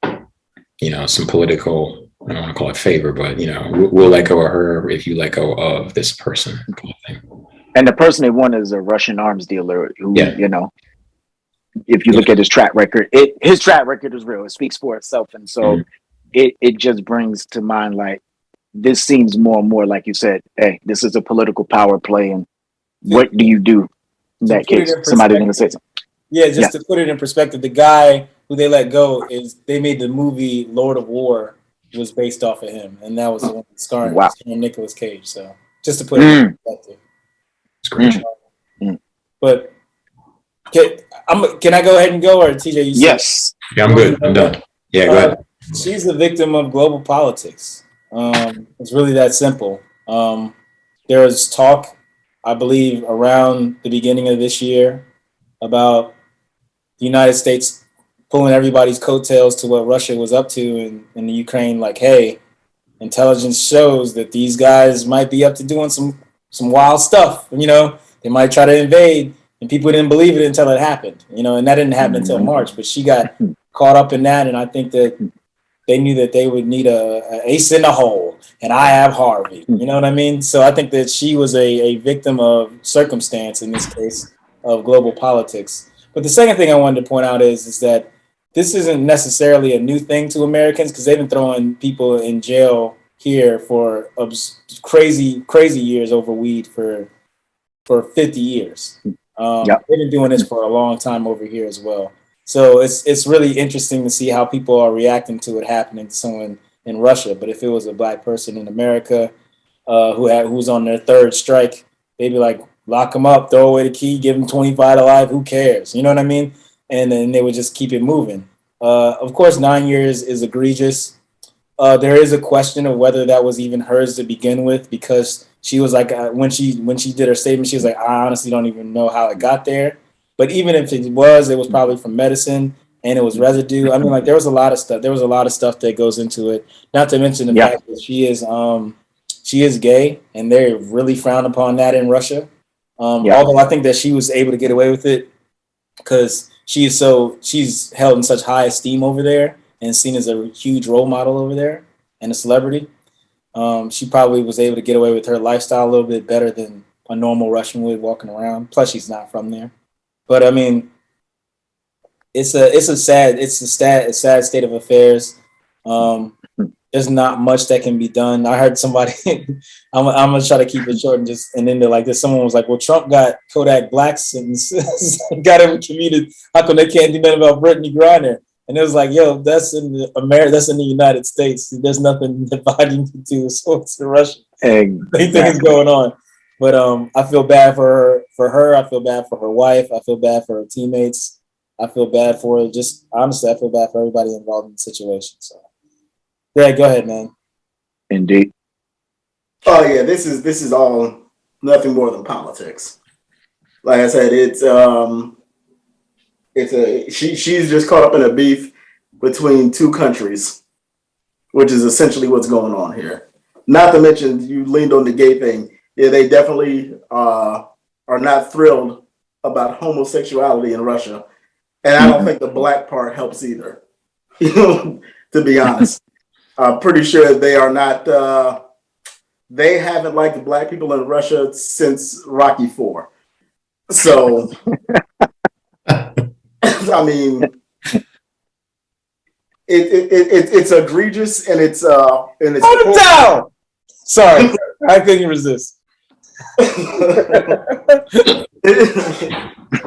some political, I don't want to call it favor, but we'll let go of her if you let go of this person. Kind of thing. And the person they want is a Russian arms dealer who, if you look at his track record, his track record is real. It speaks for itself. And so it just brings to mind, like, this seems more and more, like you said, hey, this is a political power play. And what do you do in that case? Somebody's going to say something. Yeah, to put it in perspective, the guy who they let go they made the movie Lord of War was based off of him. And that was the one starring Nicolas Cage. So just to put it in perspective. It's great. But can I go ahead and go, or TJ? Yes. Yeah, I'm good. I'm done. Yeah, go ahead. She's a victim of global politics. It's really that simple. There was talk, I believe, around the beginning of this year about the United States pulling everybody's coattails to what Russia was up to in the Ukraine. Like, hey, intelligence shows that these guys might be up to doing some wild stuff. They might try to invade, and people didn't believe it until it happened. And that didn't happen until March. But she got caught up in that, and I think that they knew that they would need a ace in the hole, and I have Harvey. You know what I mean? So I think that she was a victim of circumstance in this case of global politics. But the second thing I wanted to point out is that this isn't necessarily a new thing to Americans, because they've been throwing people in jail here for crazy years over weed for 50 years. They've been doing this for a long time over here as well. So it's really interesting to see how people are reacting to it happening to someone in Russia. But if it was a black person in America who's on their third strike, they'd be like, lock them up, throw away the key, give them 25 to life. Who cares? You know what I mean? And then they would just keep it moving. Of course, 9 years is egregious. There is a question of whether that was even hers to begin with, because she was like, when she did her statement, she was like, I honestly don't even know how it got there. But even if it was probably from medicine, and it was residue. I mean, like, there was a lot of stuff. There was a lot of stuff that goes into it. Not to mention the fact that she is gay, and they really frown upon that in Russia. Although I think that she was able to get away with it because she's held in such high esteem over there and seen as a huge role model over there and a celebrity. She probably was able to get away with her lifestyle a little bit better than a normal Russian would walking around. Plus, she's not from there. But I mean, it's a sad state of affairs. There's not much that can be done. I heard somebody. I'm gonna try to keep it short and then they're like this. Someone was like, "Well, Trump got Kodak Black sentences, got him commuted. How come they can't do nothing about Brittany Griner?" And it was like, "Yo, that's in the United States. There's nothing that Biden can do. So it's Russia. Anything's going on." But I feel bad for her. I feel bad for her wife. I feel bad for her teammates. I feel bad for her. Just honestly, I feel bad for everybody involved in the situation. So, yeah, go ahead, man. Indeed. Oh yeah, this is all nothing more than politics. Like I said, she's just caught up in a beef between two countries, which is essentially what's going on here. Not to mention, you leaned on the gay thing. Yeah, they definitely are not thrilled about homosexuality in Russia. And I don't think the black part helps either, to be honest. I'm pretty sure they are not, they haven't liked black people in Russia since Rocky IV. So, I mean, it's egregious and it's Hold it down! Sorry, I couldn't resist.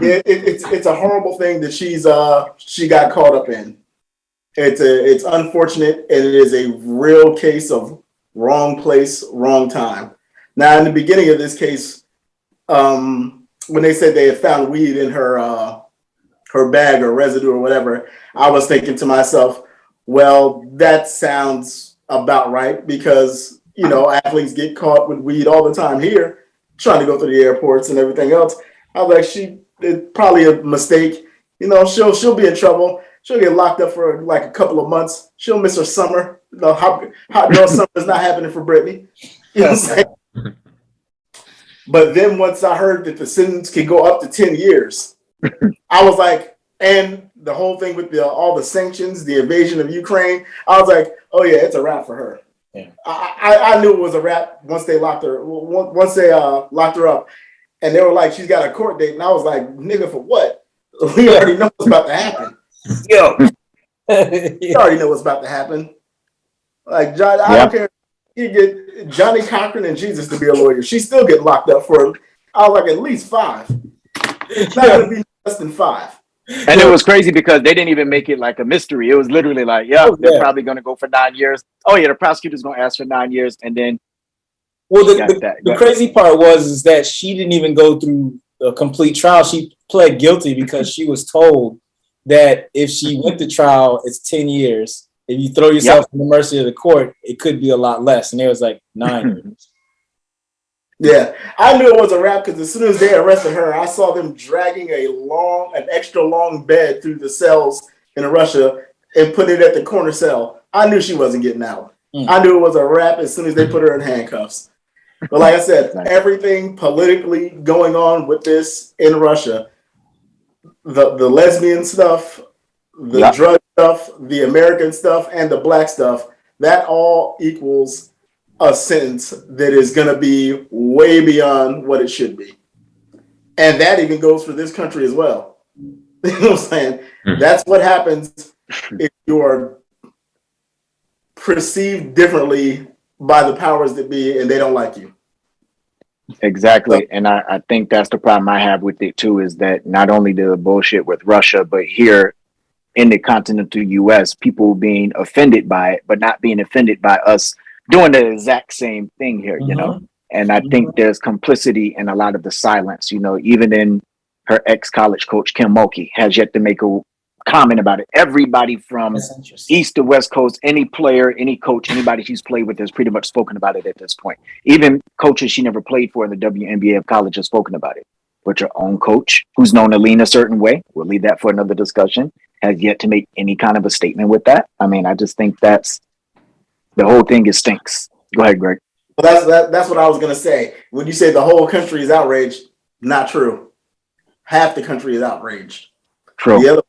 It's a horrible thing that she got caught up in. It's unfortunate, and it is a real case of wrong place, wrong time. Now, in the beginning of this case, when they said they had found weed in her bag or residue or whatever, I was thinking to myself, well, that sounds about right, because you know, athletes get caught with weed all the time here, trying to go through the airports and everything else. I was like, it's probably a mistake. You know, she'll be in trouble. She'll get locked up for like a couple of months. She'll miss her summer. The hot girl summer is not happening for Brittany. You know what I'm saying? But then once I heard that the sentence could go up to 10 years, I was like, and the whole thing with all the sanctions, the invasion of Ukraine, I was like, oh yeah, it's a wrap for her. Yeah. I knew it was a wrap once they locked her. Once they locked her up, and they were like, she's got a court date, and I was like, nigga, for what? We already know what's about to happen. Yo, We already know what's about to happen. Like John, I don't care. You get Johnny Cochran and Jesus to be a lawyer. She still get locked up for, I was like, at least 5. It's not going to be less than 5. And it was crazy because they didn't even make it like a mystery. It was literally like, they're probably going to go for 9 years. Oh yeah, the prosecutor's going to ask for 9 years, and then. Well, the crazy part is that she didn't even go through a complete trial. She pled guilty because she was told that if she went to trial, it's 10 years. If you throw yourself in the mercy of the court, it could be a lot less. And it was like 9 years. Yeah, I knew it was a wrap because as soon as they arrested her, I saw them dragging an extra long bed through the cells in Russia and put it at the corner cell. I knew she wasn't getting out. I knew it was a wrap as soon as they put her in handcuffs. But like I said, everything politically going on with this in Russia, the lesbian stuff, the drug stuff, the American stuff, and the black stuff, that all equals a sentence that is going to be way beyond what it should be. And that even goes for this country as well. You know what I'm saying? That's what happens if you're perceived differently by the powers that be and they don't like you. Exactly. And I think that's the problem I have with it too, is that not only the bullshit with Russia, but here in the continental US, people being offended by it, but not being offended by us doing the exact same thing here, you know? And I think there's complicity in a lot of the silence, you know, even in her ex-college coach, Kim Mulkey, has yet to make a comment about it. Everybody from East to West Coast, any player, any coach, anybody she's played with has pretty much spoken about it at this point. Even coaches she never played for in the WNBA of college have spoken about it. But your own coach, who's known to lean a certain way, we'll leave that for another discussion, has yet to make any kind of a statement with that. I mean, I just think the whole thing stinks. Go ahead, Greg. Well, that's what I was going to say. When you say the whole country is outraged, not true. Half the country is outraged. True. The other,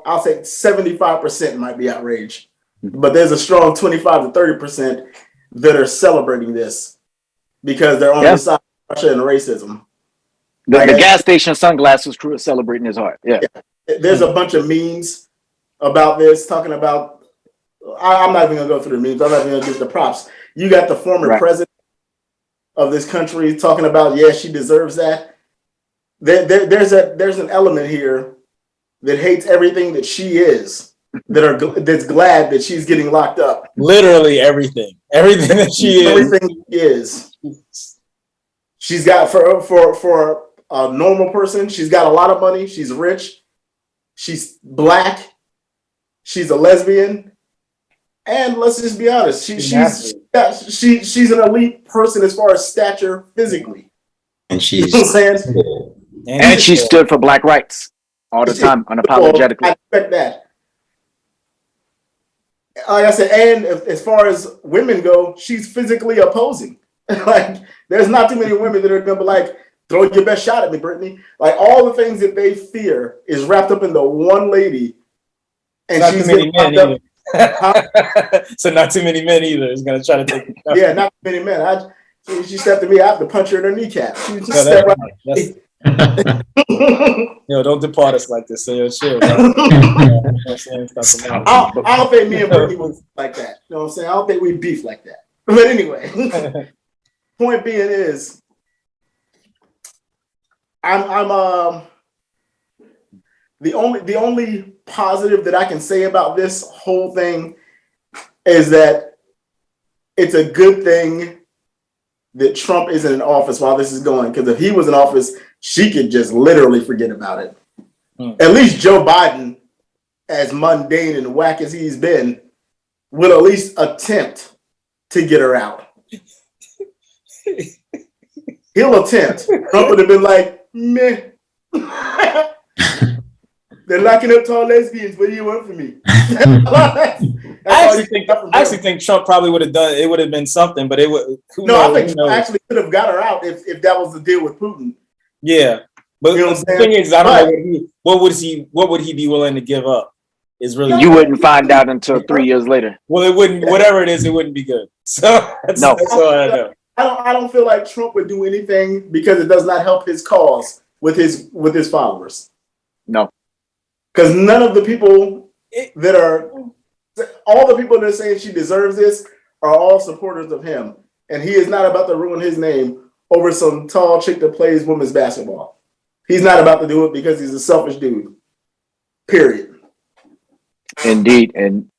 I'll say 75% might be outraged. But there's a strong 25 to 30% that are celebrating this because they're on the side of Russia and racism. The gas station sunglasses crew is celebrating his heart. Yeah. There's a bunch of memes about this, talking about, I'm not even going to go through the memes. I'm not even going to give the props. You got the former president of this country talking about, she deserves that. There's an element here that hates everything that she is, that's glad that she's getting locked up. Literally everything that she is. Everything she is. She's got, for a normal person, she's got a lot of money. She's rich. She's black. She's a lesbian. And let's just be honest, she's an elite person as far as stature physically. And she's, you know what I'm saying? And she stood for black rights all the time, unapologetically. I expect that. Like I said, and as far as women go, she's physically opposing. Like, there's not too many women that are gonna be like, throw your best shot at me, Brittany. Like, all the things that they fear is wrapped up in the one lady, and not she's too many men either. So not too many men either is gonna try to take. Yeah, not too many men. She stepped to me, I have to punch her in her kneecap. She just stepped right. Yo, don't depart us like this. So yo, chill. I don't think me and Brittany was like that. You know what I'm saying? I don't think we beef like that. But anyway, point being is, I'm the only positive that I can say about this whole thing is that it's a good thing that Trump isn't in office while this is going, because if he was in office, she could just literally forget about it. At least Joe Biden, as mundane and whack as he's been, will at least attempt to get her out. He'll attempt. Trump would have been like, meh. They're locking up tall lesbians. What do you want from me? I actually think Trump probably would have done it. Would have been something, but it would. I think Trump actually could have got her out if that was the deal with Putin. Yeah, but you know the thing is, I don't know what would he be willing to give up? Is really you wouldn't find out until 3 years later. Well, it wouldn't. Whatever it is, it wouldn't be good. So that's all I know. I don't feel like Trump would do anything because it does not help his cause with his followers. No. Because none of the people all the people that are saying she deserves this are all supporters of him. And he is not about to ruin his name over some tall chick that plays women's basketball. He's not about to do it because he's a selfish dude. Period. Indeed. And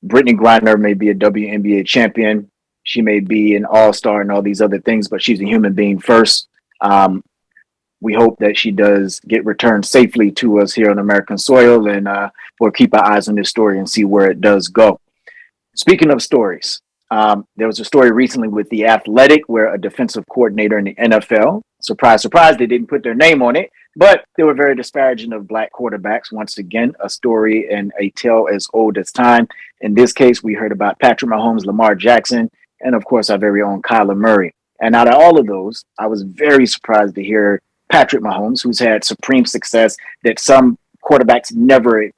Brittany Griner may be a WNBA champion. She may be an all-star and all these other things, but she's a human being first. We hope that she does get returned safely to us here on American soil, and we'll keep our eyes on this story and see where it does go. Speaking of stories, there was a story recently with The Athletic where a defensive coordinator in the NFL, surprise, surprise, they didn't put their name on it, but they were very disparaging of black quarterbacks. Once again, a story and a tale as old as time. In this case, we heard about Patrick Mahomes, Lamar Jackson, and of course, our very own Kyler Murray. And out of all of those, I was very surprised to hear Patrick Mahomes, who's had supreme success that some quarterbacks never,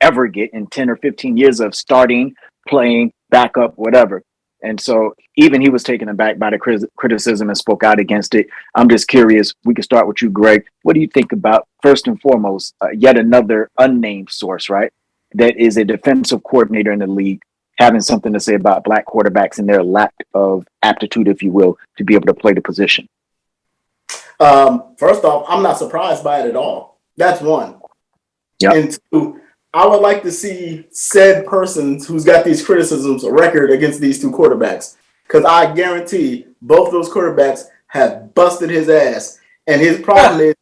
ever get in 10 or 15 years of starting, playing, backup, whatever. And so even he was taken aback by the criticism and spoke out against it. I'm just curious. We can start with you, Greg. What do you think about, first and foremost, yet another unnamed source, right? That is a defensive coordinator in the league having something to say about black quarterbacks and their lack of aptitude, if you will, to be able to play the position? First off, I'm not surprised by it at all. That's one. Yep. And two, I would like to see said persons who's got these criticisms a record against these two quarterbacks. Because I guarantee both those quarterbacks have busted his ass. And his problem is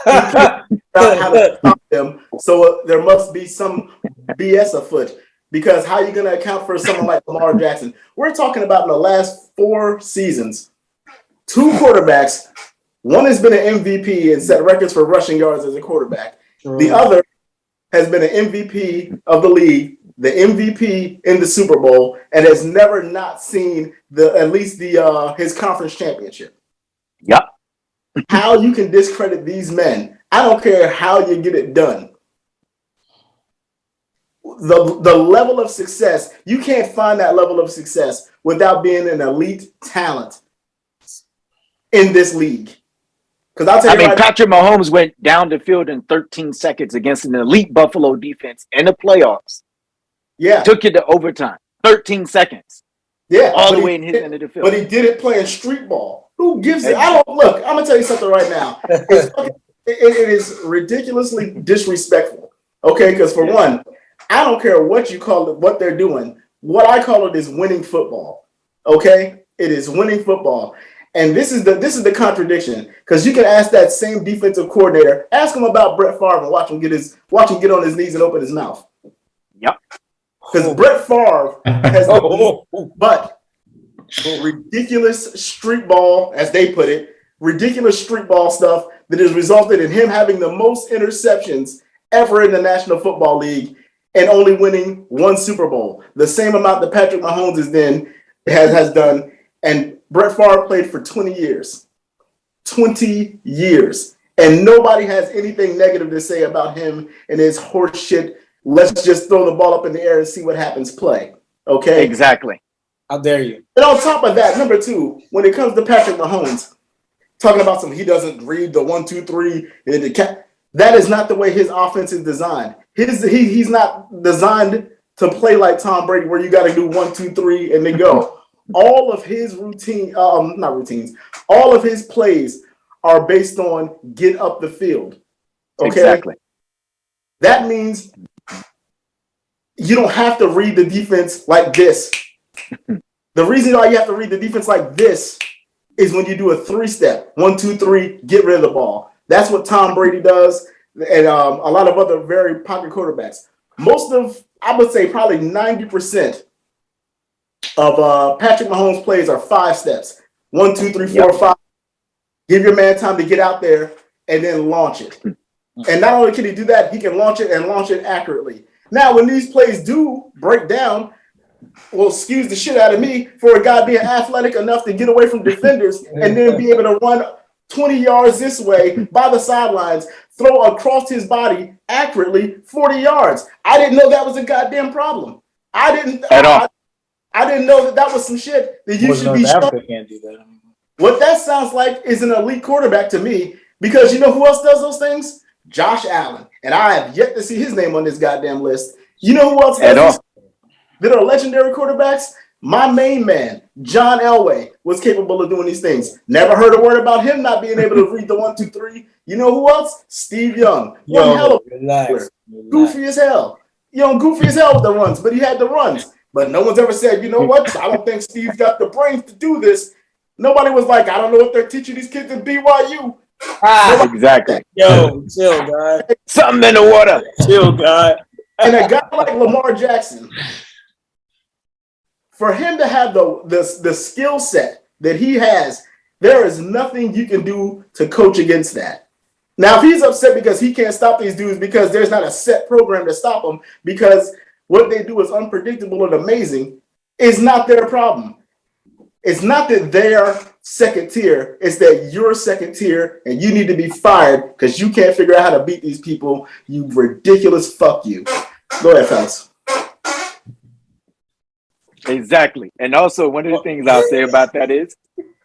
he can't figure out how to stop them. So there must be some BS afoot. Because how are you going to account for someone like Lamar Jackson? We're talking about in the last 4 seasons, 2 quarterbacks. One has been an MVP and set records for rushing yards as a quarterback. The other has been an MVP of the league, the MVP in the Super Bowl, and has never not seen his conference championship. Yep. How you can discredit these men, I don't care how you get it done. The level of success, you can't find that level of success without being an elite talent in this league. Because Patrick Mahomes went down the field in 13 seconds against an elite Buffalo defense in the playoffs. Yeah. Took it to overtime. 13 seconds. Yeah. All the way in his end of the field. But he did it playing street ball. Who gives it? I'm going to tell you something right now. It is ridiculously disrespectful. Okay? Because for one, I don't care what you call it, what they're doing. What I call it is winning football. Okay? It is winning football. And this is the contradiction, because you can ask that same defensive coordinator, ask him about Brett Favre and watch him get on his knees and open his mouth. Yep. Because Brett Favre has ridiculous street ball, as they put it, ridiculous street ball stuff that has resulted in him having the most interceptions ever in the National Football League and only winning 1 Super Bowl, the same amount that Patrick Mahomes has done. And Brett Favre played for 20 years. 20 years. And nobody has anything negative to say about him and his horse shit. Let's just throw the ball up in the air and see what happens play. Okay? Exactly. How dare you? And on top of that, number 2, when it comes to Patrick Mahomes, talking about he doesn't read the 1, 2, 3. That is not the way his offense is designed. He's not designed to play like Tom Brady, where you got to do 1, 2, 3, and then go. All of his all of his plays are based on get up the field. Okay? Exactly. That means you don't have to read the defense like this. The reason why you have to read the defense like this is when you do a 3-step, 1, 2, 3, get rid of the ball. That's what Tom Brady does, and a lot of other very popular quarterbacks. I would say probably 90% of Patrick Mahomes' plays are 5 steps. 1, 2, 3, 4, 5. Give your man time to get out there and then launch it. And not only can he do that, he can launch it and launch it accurately. Now, when these plays do break down, well, excuse the shit out of me for a guy being athletic enough to get away from defenders and then be able to run 20 yards this way by the sidelines, throw across his body accurately 40 yards. I didn't know that was a goddamn problem. I didn't at all. I didn't know that was some shit that you should be showing. Can't do that. What that sounds like is an elite quarterback to me, because you know who else does those things? Josh Allen. And I have yet to see his name on this goddamn list. You know who else does this? That are legendary quarterbacks? My main man, John Elway, was capable of doing these things. Never heard a word about him not being able to read the 1, 2, 3. You know who else? Steve Young. One hell of a player. Goofy as hell. Goofy as hell with the runs, but he had the runs. But no one's ever said, you know what? I don't think Steve's got the brains to do this. Nobody was like, I don't know what they're teaching these kids at BYU. Exactly. Yo, chill, guy. Something in the water. Chill, guy. And a guy like Lamar Jackson, for him to have the skill set that he has, there is nothing you can do to coach against that. Now, if he's upset because he can't stop these dudes because there's not a set program to stop them, because what they do is unpredictable and amazing, is not their problem. It's not that they're second tier. It's that you're second tier and you need to be fired because you can't figure out how to beat these people. You ridiculous fuck you. Go ahead, fellas. Exactly. And also, one of the things I'll say about that is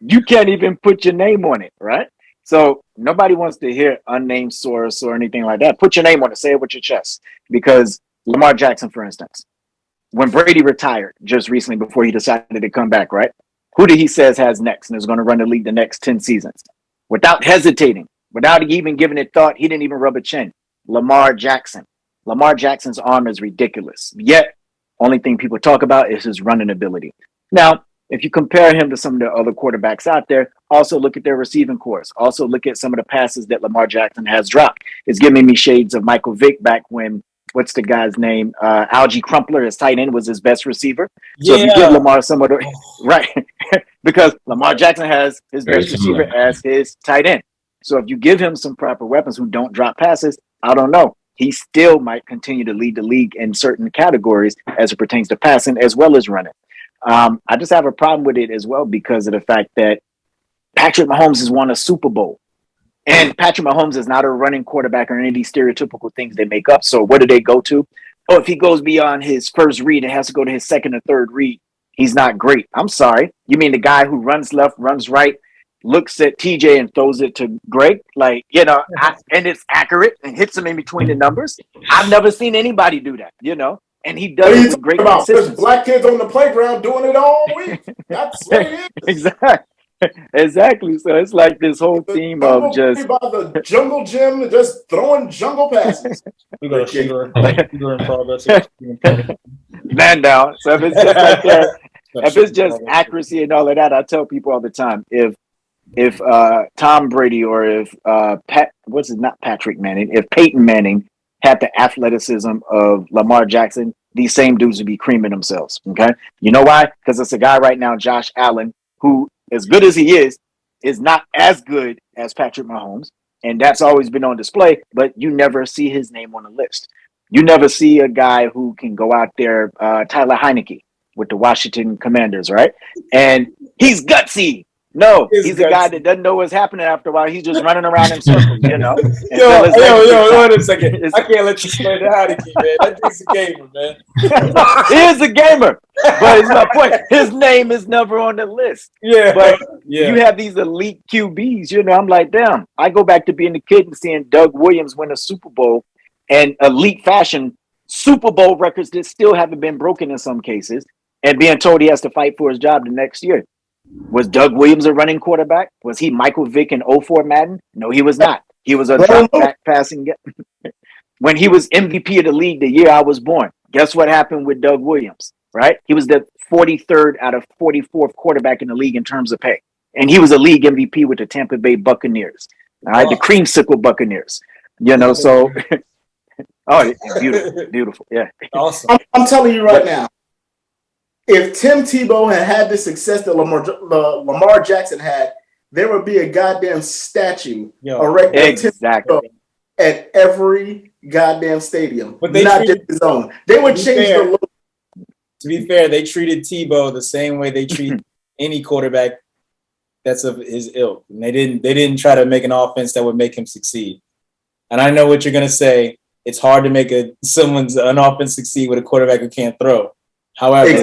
you can't even put your name on it, right? So nobody wants to hear unnamed source or anything like that. Put your name on it. Say it with your chest. Because Lamar Jackson, for instance, when Brady retired just recently before he decided to come back, right? Who did he says has next and is going to run the league the next 10 seasons? Without hesitating, without even giving it thought, he didn't even rub a chin. Lamar Jackson. Lamar Jackson's arm is ridiculous. Yet, only thing people talk about is his running ability. Now, if you compare him to some of the other quarterbacks out there, also look at their receiving course. Also look at some of the passes that Lamar Jackson has dropped. It's giving me shades of Michael Vick back when, what's the guy's name? Algie Crumpler, his tight end, was his best receiver. So if you give Lamar some of the, right, because Lamar Jackson has his best receiver as his tight end. So if you give him some proper weapons who don't drop passes, I don't know. He still might continue to lead the league in certain categories as it pertains to passing as well as running. I just have a problem with it as well because of the fact that Patrick Mahomes has won a Super Bowl. And Patrick Mahomes is not a running quarterback or any of these stereotypical things they make up. So what do they go to? Oh, if he goes beyond his first read and has to go to his second or third read, he's not great. I'm sorry. You mean the guy who runs left, runs right, looks at TJ and throws it to Greg? Like, and it's accurate and hits him in between the numbers. I've never seen anybody do that, and he does it with great consistency. There's black kids on the playground doing it all week. That's what it is. Exactly. So it's like this whole theme of just by the jungle gym, just throwing jungle passes. We're in progress. Man down. So if it's just like that, if it's just accuracy and all of that, I tell people all the time, if Tom Brady or if Patrick Manning, if Peyton Manning had the athleticism of Lamar Jackson, these same dudes would be creaming themselves. Okay. You know why? Because it's a guy right now, Josh Allen, who, as good as he is not as good as Patrick Mahomes. And that's always been on display, but you never see his name on the list. You never see a guy who can go out there, Tyler Heineke with the Washington Commanders, right? And he's gutsy. No, he's a guy that doesn't know what's happening after a while. He's just running around in circles, Yo, wait a second. I can't let you explain the Heineke, man. That dude's a gamer, man. He is a gamer, but it's my point. His name is never on the list. Yeah, but you have these elite QBs. I'm like, damn. I go back to being a kid and seeing Doug Williams win a Super Bowl and elite fashion, Super Bowl records that still haven't been broken in some cases, and being told he has to fight for his job the next year. Was Doug Williams a running quarterback? Was he Michael Vick in 04 Madden? No, he was not. He was a drop back passing guy. When he was MVP of the league the year I was born, guess what happened with Doug Williams, right? He was the 43rd out of 44th quarterback in the league in terms of pay. And he was a league MVP with the Tampa Bay Buccaneers. All right, the creamsicle Buccaneers. So beautiful, beautiful. Yeah. Awesome. I'm telling you right now, if Tim Tebow had the success that Lamar Jackson had, there would be a goddamn statue erected of Tim Tebow at every goddamn stadium, but not just his own. They would change the look. To be fair, they treated Tebow the same way they treat any quarterback that's of his ilk. And they didn't try to make an offense that would make him succeed. And I know what you're gonna say. It's hard to make an offense succeed with a quarterback who can't throw. However,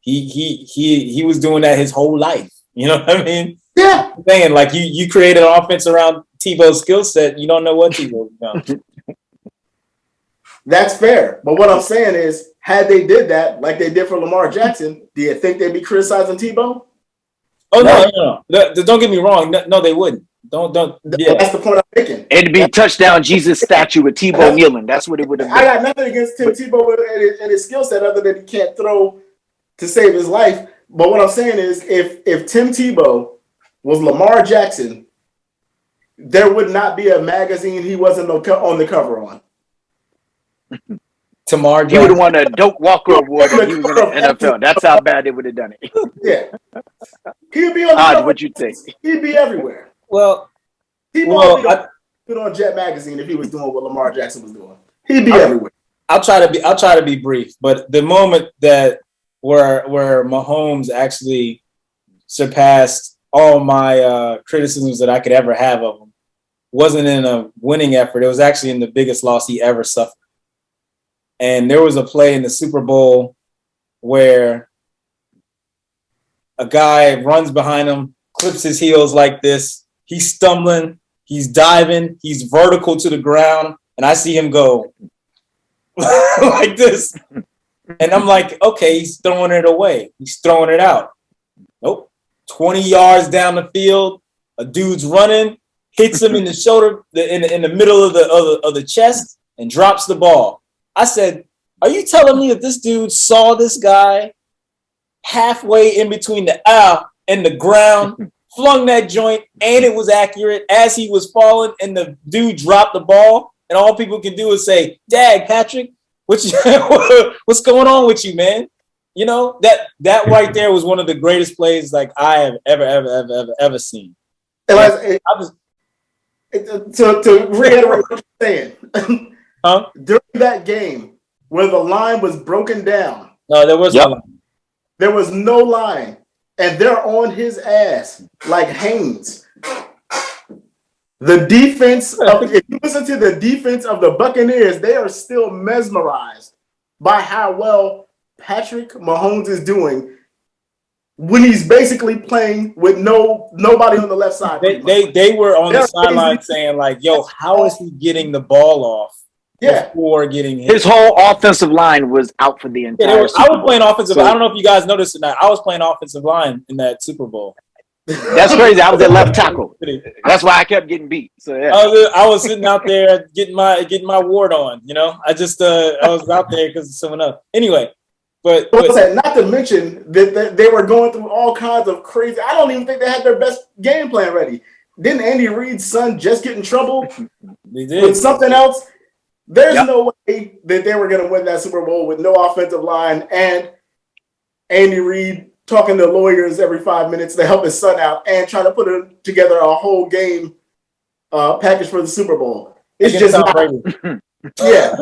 he was doing that his whole life. You know what I mean? Yeah. I'm saying, like, you created an offense around Tebow's skill set. You don't know what Tebow's done. That's fair. But what I'm saying is, had they did that like they did for Lamar Jackson, do you think they'd be criticizing Tebow? Oh, no. Don't get me wrong. No, they wouldn't. Don't. Yeah. That's the point I'm making. It'd be touchdown Jesus statue with Tebow kneeling. That's what it would have been. I got nothing against Tim Tebow and his skill set other than he can't throw to save his life. But what I'm saying is, if Tim Tebow was Lamar Jackson, there would not be a magazine he wasn't on the cover on. Tamar Jackson. He would have won a Doak Walker Award if he was in the NFL. That's how bad they would have done it. Yeah. He'd be on the cover. What'd you think? He'd be everywhere. Well, Tebow would put on Jet Magazine if he was doing what Lamar Jackson was doing. He'd be everywhere. I'll try to be brief, but the moment that where Mahomes actually surpassed all my criticisms that I could ever have of him wasn't in a winning effort. It was actually in the biggest loss he ever suffered. And there was a play in the Super Bowl where a guy runs behind him, clips his heels like this. He's stumbling, he's diving, he's vertical to the ground, and I see him go like this. And I'm like, okay, he's throwing it away. He's throwing it out. Nope. 20 yards down the field, a dude's running, hits him in the shoulder, in the middle of the chest, and drops the ball. I said, are you telling me that this dude saw this guy halfway in between the owl and the ground, flung that joint, and it was accurate as he was falling, and the dude dropped the ball, and all people can do is say, "Dag, Patrick, what's going on with you, man?" You know, that right there was one of the greatest plays like I have ever seen. And to reiterate what you're saying, during that game where the line was broken down, no, there was no line. There was no line, and they're on his ass like Haynes. The defense if you listen to the defense of the Buccaneers, they are still mesmerized by how well Patrick Mahomes is doing when he's basically playing with nobody on the left side. They were on the sideline saying like, "Yo, how is he getting the ball off?" Yeah, before getting hit. His whole offensive line was out for the entire. I was playing offensive. I don't know if you guys noticed or not. I was playing offensive line in that Super Bowl. That's crazy. I was at left tackle. That's why I kept getting beat. So yeah, I was sitting out there getting my ward on. You know, I was out there because of someone else. Anyway, but not to mention that they were going through all kinds of crazy. I don't even think they had their best game plan ready. Didn't Andy Reid's son just get in trouble with something else? There's no way that they were going to win that Super Bowl with no offensive line and Andy Reid talking to lawyers every 5 minutes to help his son out and trying to put together a whole game package for the Super Bowl. It's just Tom Brady. Yeah.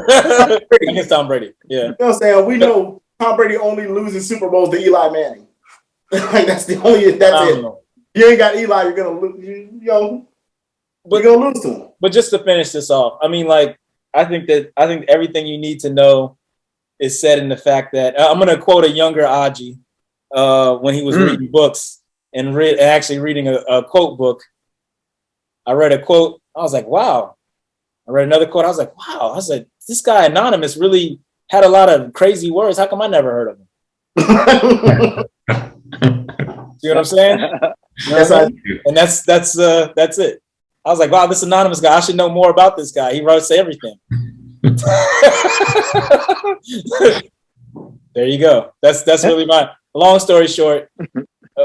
Against Tom Brady. Yeah. You know what I'm saying? We know Tom Brady only loses Super Bowls to Eli Manning. Like that's it. You ain't got Eli, you're going to lose. You're going to lose to him. But just to finish this off, I mean, like, I think everything you need to know is said in the fact that I'm going to quote a younger Aji when he was reading books and actually reading a quote book. I read a quote. I was like, wow. I read another quote. I was like, wow. I was like, this guy Anonymous really had a lot of crazy words. How come I never heard of him? See what I'm saying? Yes, I do. And that's it. I was like, wow, this Anonymous guy, I should know more about this guy. He writes everything. There you go. That's really my long story short.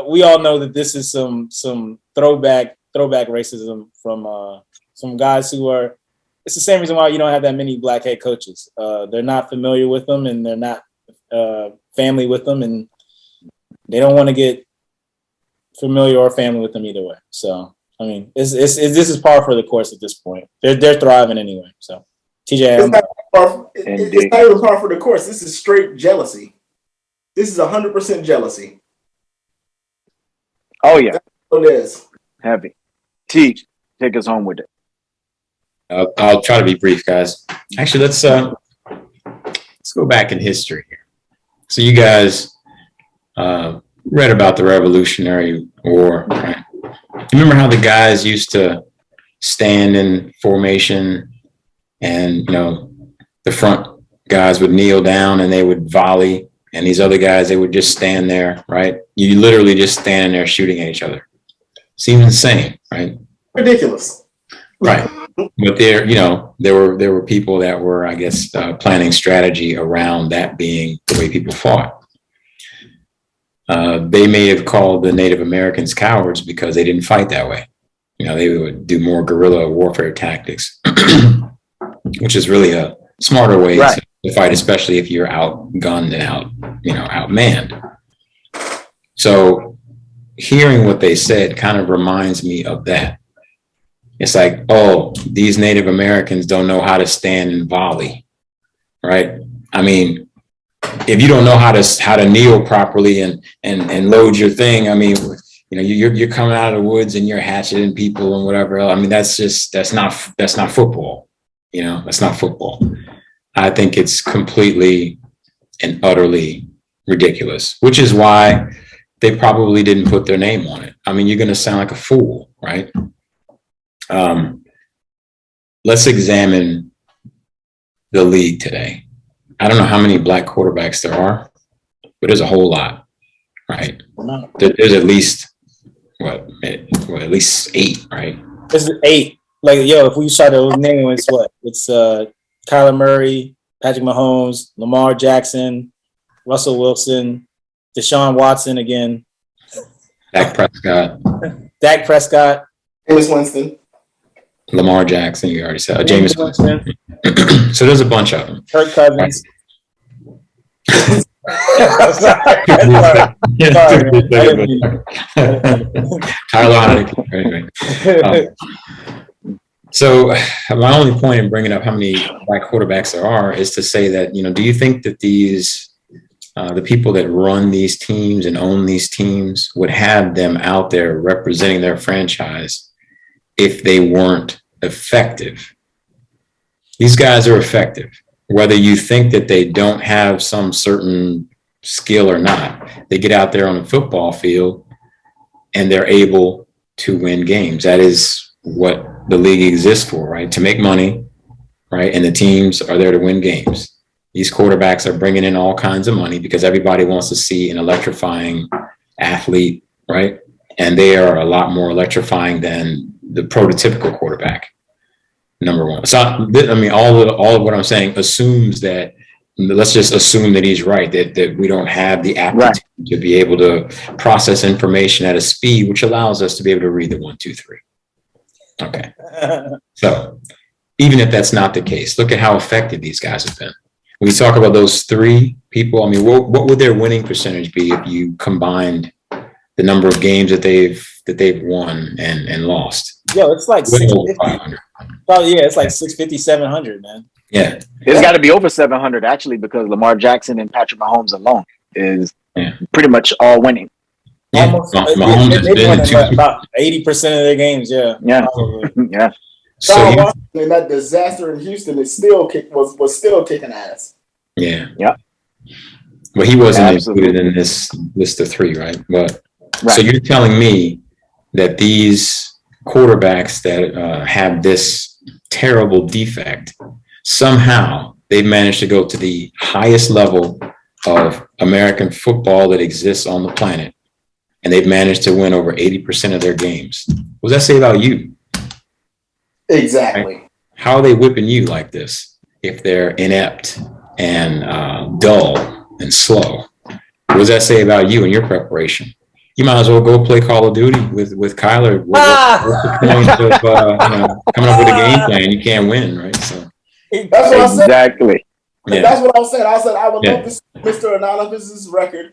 We all know that this is some throwback racism from some guys who are. It's the same reason why you don't have that many black head coaches. They're not familiar with them, and they're not family with them, and they don't want to get familiar or family with them either way. So, I mean, this is par for the course at this point. They're thriving anyway. So, TJ, it's not even par for the course. This is straight jealousy. This is 100% jealousy. Oh yeah, that's what it is. Heavy. Teach, take us home with it. I'll try to be brief, guys. Actually, let's go back in history here. So you guys read about the Revolutionary War, right? Remember how the guys used to stand in formation, and the front guys would kneel down and they would volley, and these other guys, they would just stand there, right? You literally just stand there shooting at each other. Seems insane, right? Ridiculous. Right. But there were people that were, I guess, planning strategy around that being the way people fought. They may have called the Native Americans cowards because they didn't fight that way. They would do more guerrilla warfare tactics, which is really a smarter way to fight, especially if you're outgunned and outmanned. So hearing what they said kind of reminds me of that. It's like, oh, these Native Americans don't know how to stand and volley, right? I mean, if you don't know how to kneel properly and load your thing, I mean, you're coming out of the woods and you're hatcheting people and whatever else. I mean, that's not football. That's not football. I think it's completely and utterly ridiculous, which is why they probably didn't put their name on it. I mean, you're going to sound like a fool, right? Let's examine the league today. I don't know how many black quarterbacks there are, but there's a whole lot, right? There's at least at least 8, right? There's 8. Like, if we start to name it, it's what? It's Kyler Murray, Patrick Mahomes, Lamar Jackson, Russell Wilson, Deshaun Watson again, Dak Prescott, Jameis Winston, Lamar Jackson, you already said. Jameis Winston. So there's a bunch of them. Kirk Cousins. Tyler Heineke. Anyway. So my only point in bringing up how many black quarterbacks there are is to say that, do you think that these, the people that run these teams and own these teams would have them out there representing their franchise if they weren't effective? These guys are effective, whether you think that they don't have some certain skill or not. They get out there on a football field and they're able to win games. That is what the league exists for, right? To make money, right? And the teams are there to win games. These quarterbacks are bringing in all kinds of money because everybody wants to see an electrifying athlete, right? And they are a lot more electrifying than the prototypical quarterback, number one. So, I mean, all of what I'm saying assumes that, let's just assume that he's right, that we don't have the aptitude to be able to process information at a speed which allows us to be able to read the 1, 2, 3. Okay. So even if that's not the case, look at how effective these guys have been. When we talk about those 3 people, I mean, what would their winning percentage be if you combined the number of games that they've won and lost? It's like 650. Oh yeah, it's like 650, 700, man. Yeah, it's got to be over 700 actually, because Lamar Jackson and Patrick Mahomes alone is pretty much all winning. Yeah. Mahomes has been about 80% of their games. Yeah. Yeah. So and that disaster in Houston is was still kicking ass. Yeah. Yeah. Well, he wasn't included in this list of 3, right? But so you're telling me that these quarterbacks that have this terrible defect, somehow they've managed to go to the highest level of American football that exists on the planet, and they've managed to win over 80% of their games. What does that say about you? Exactly. Right? How are they whipping you like this if they're inept and dull and slow? What does that say about you and your preparation? You might as well go play Call of Duty with Kyler. What's the point of coming up with a game plan? You can't win, right? So that's what exactly. And that's what I was saying. I said I would love to see Mr. Anonymous's record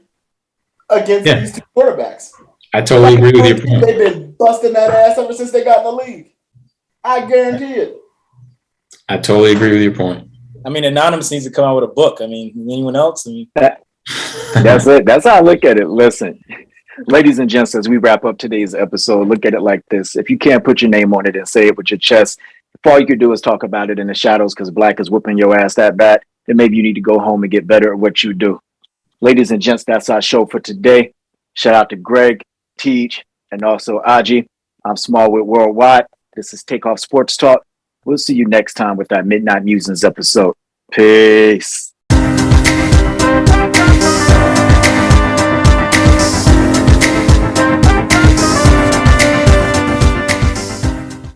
against these two quarterbacks. I totally agree with your point. They've been busting that ass ever since they got in the league. I guarantee it. I totally agree with your point. I mean, Anonymous needs to come out with a book. I mean, anyone else? I mean, that's it. That's how I look at it. Listen, ladies and gents, as we wrap up today's episode, look at it like this. If you can't put your name on it and say it with your chest, if all you could do is talk about it in the shadows because Black is whooping your ass that bad, then maybe you need to go home and get better at what you do. Ladies and gents, that's our show for today. Shout out to Greg, Teach, and also Aji. I'm Smallwood Worldwide. This is TakeOff Sports Talk. We'll see you next time with our Midnight Musings episode. Peace.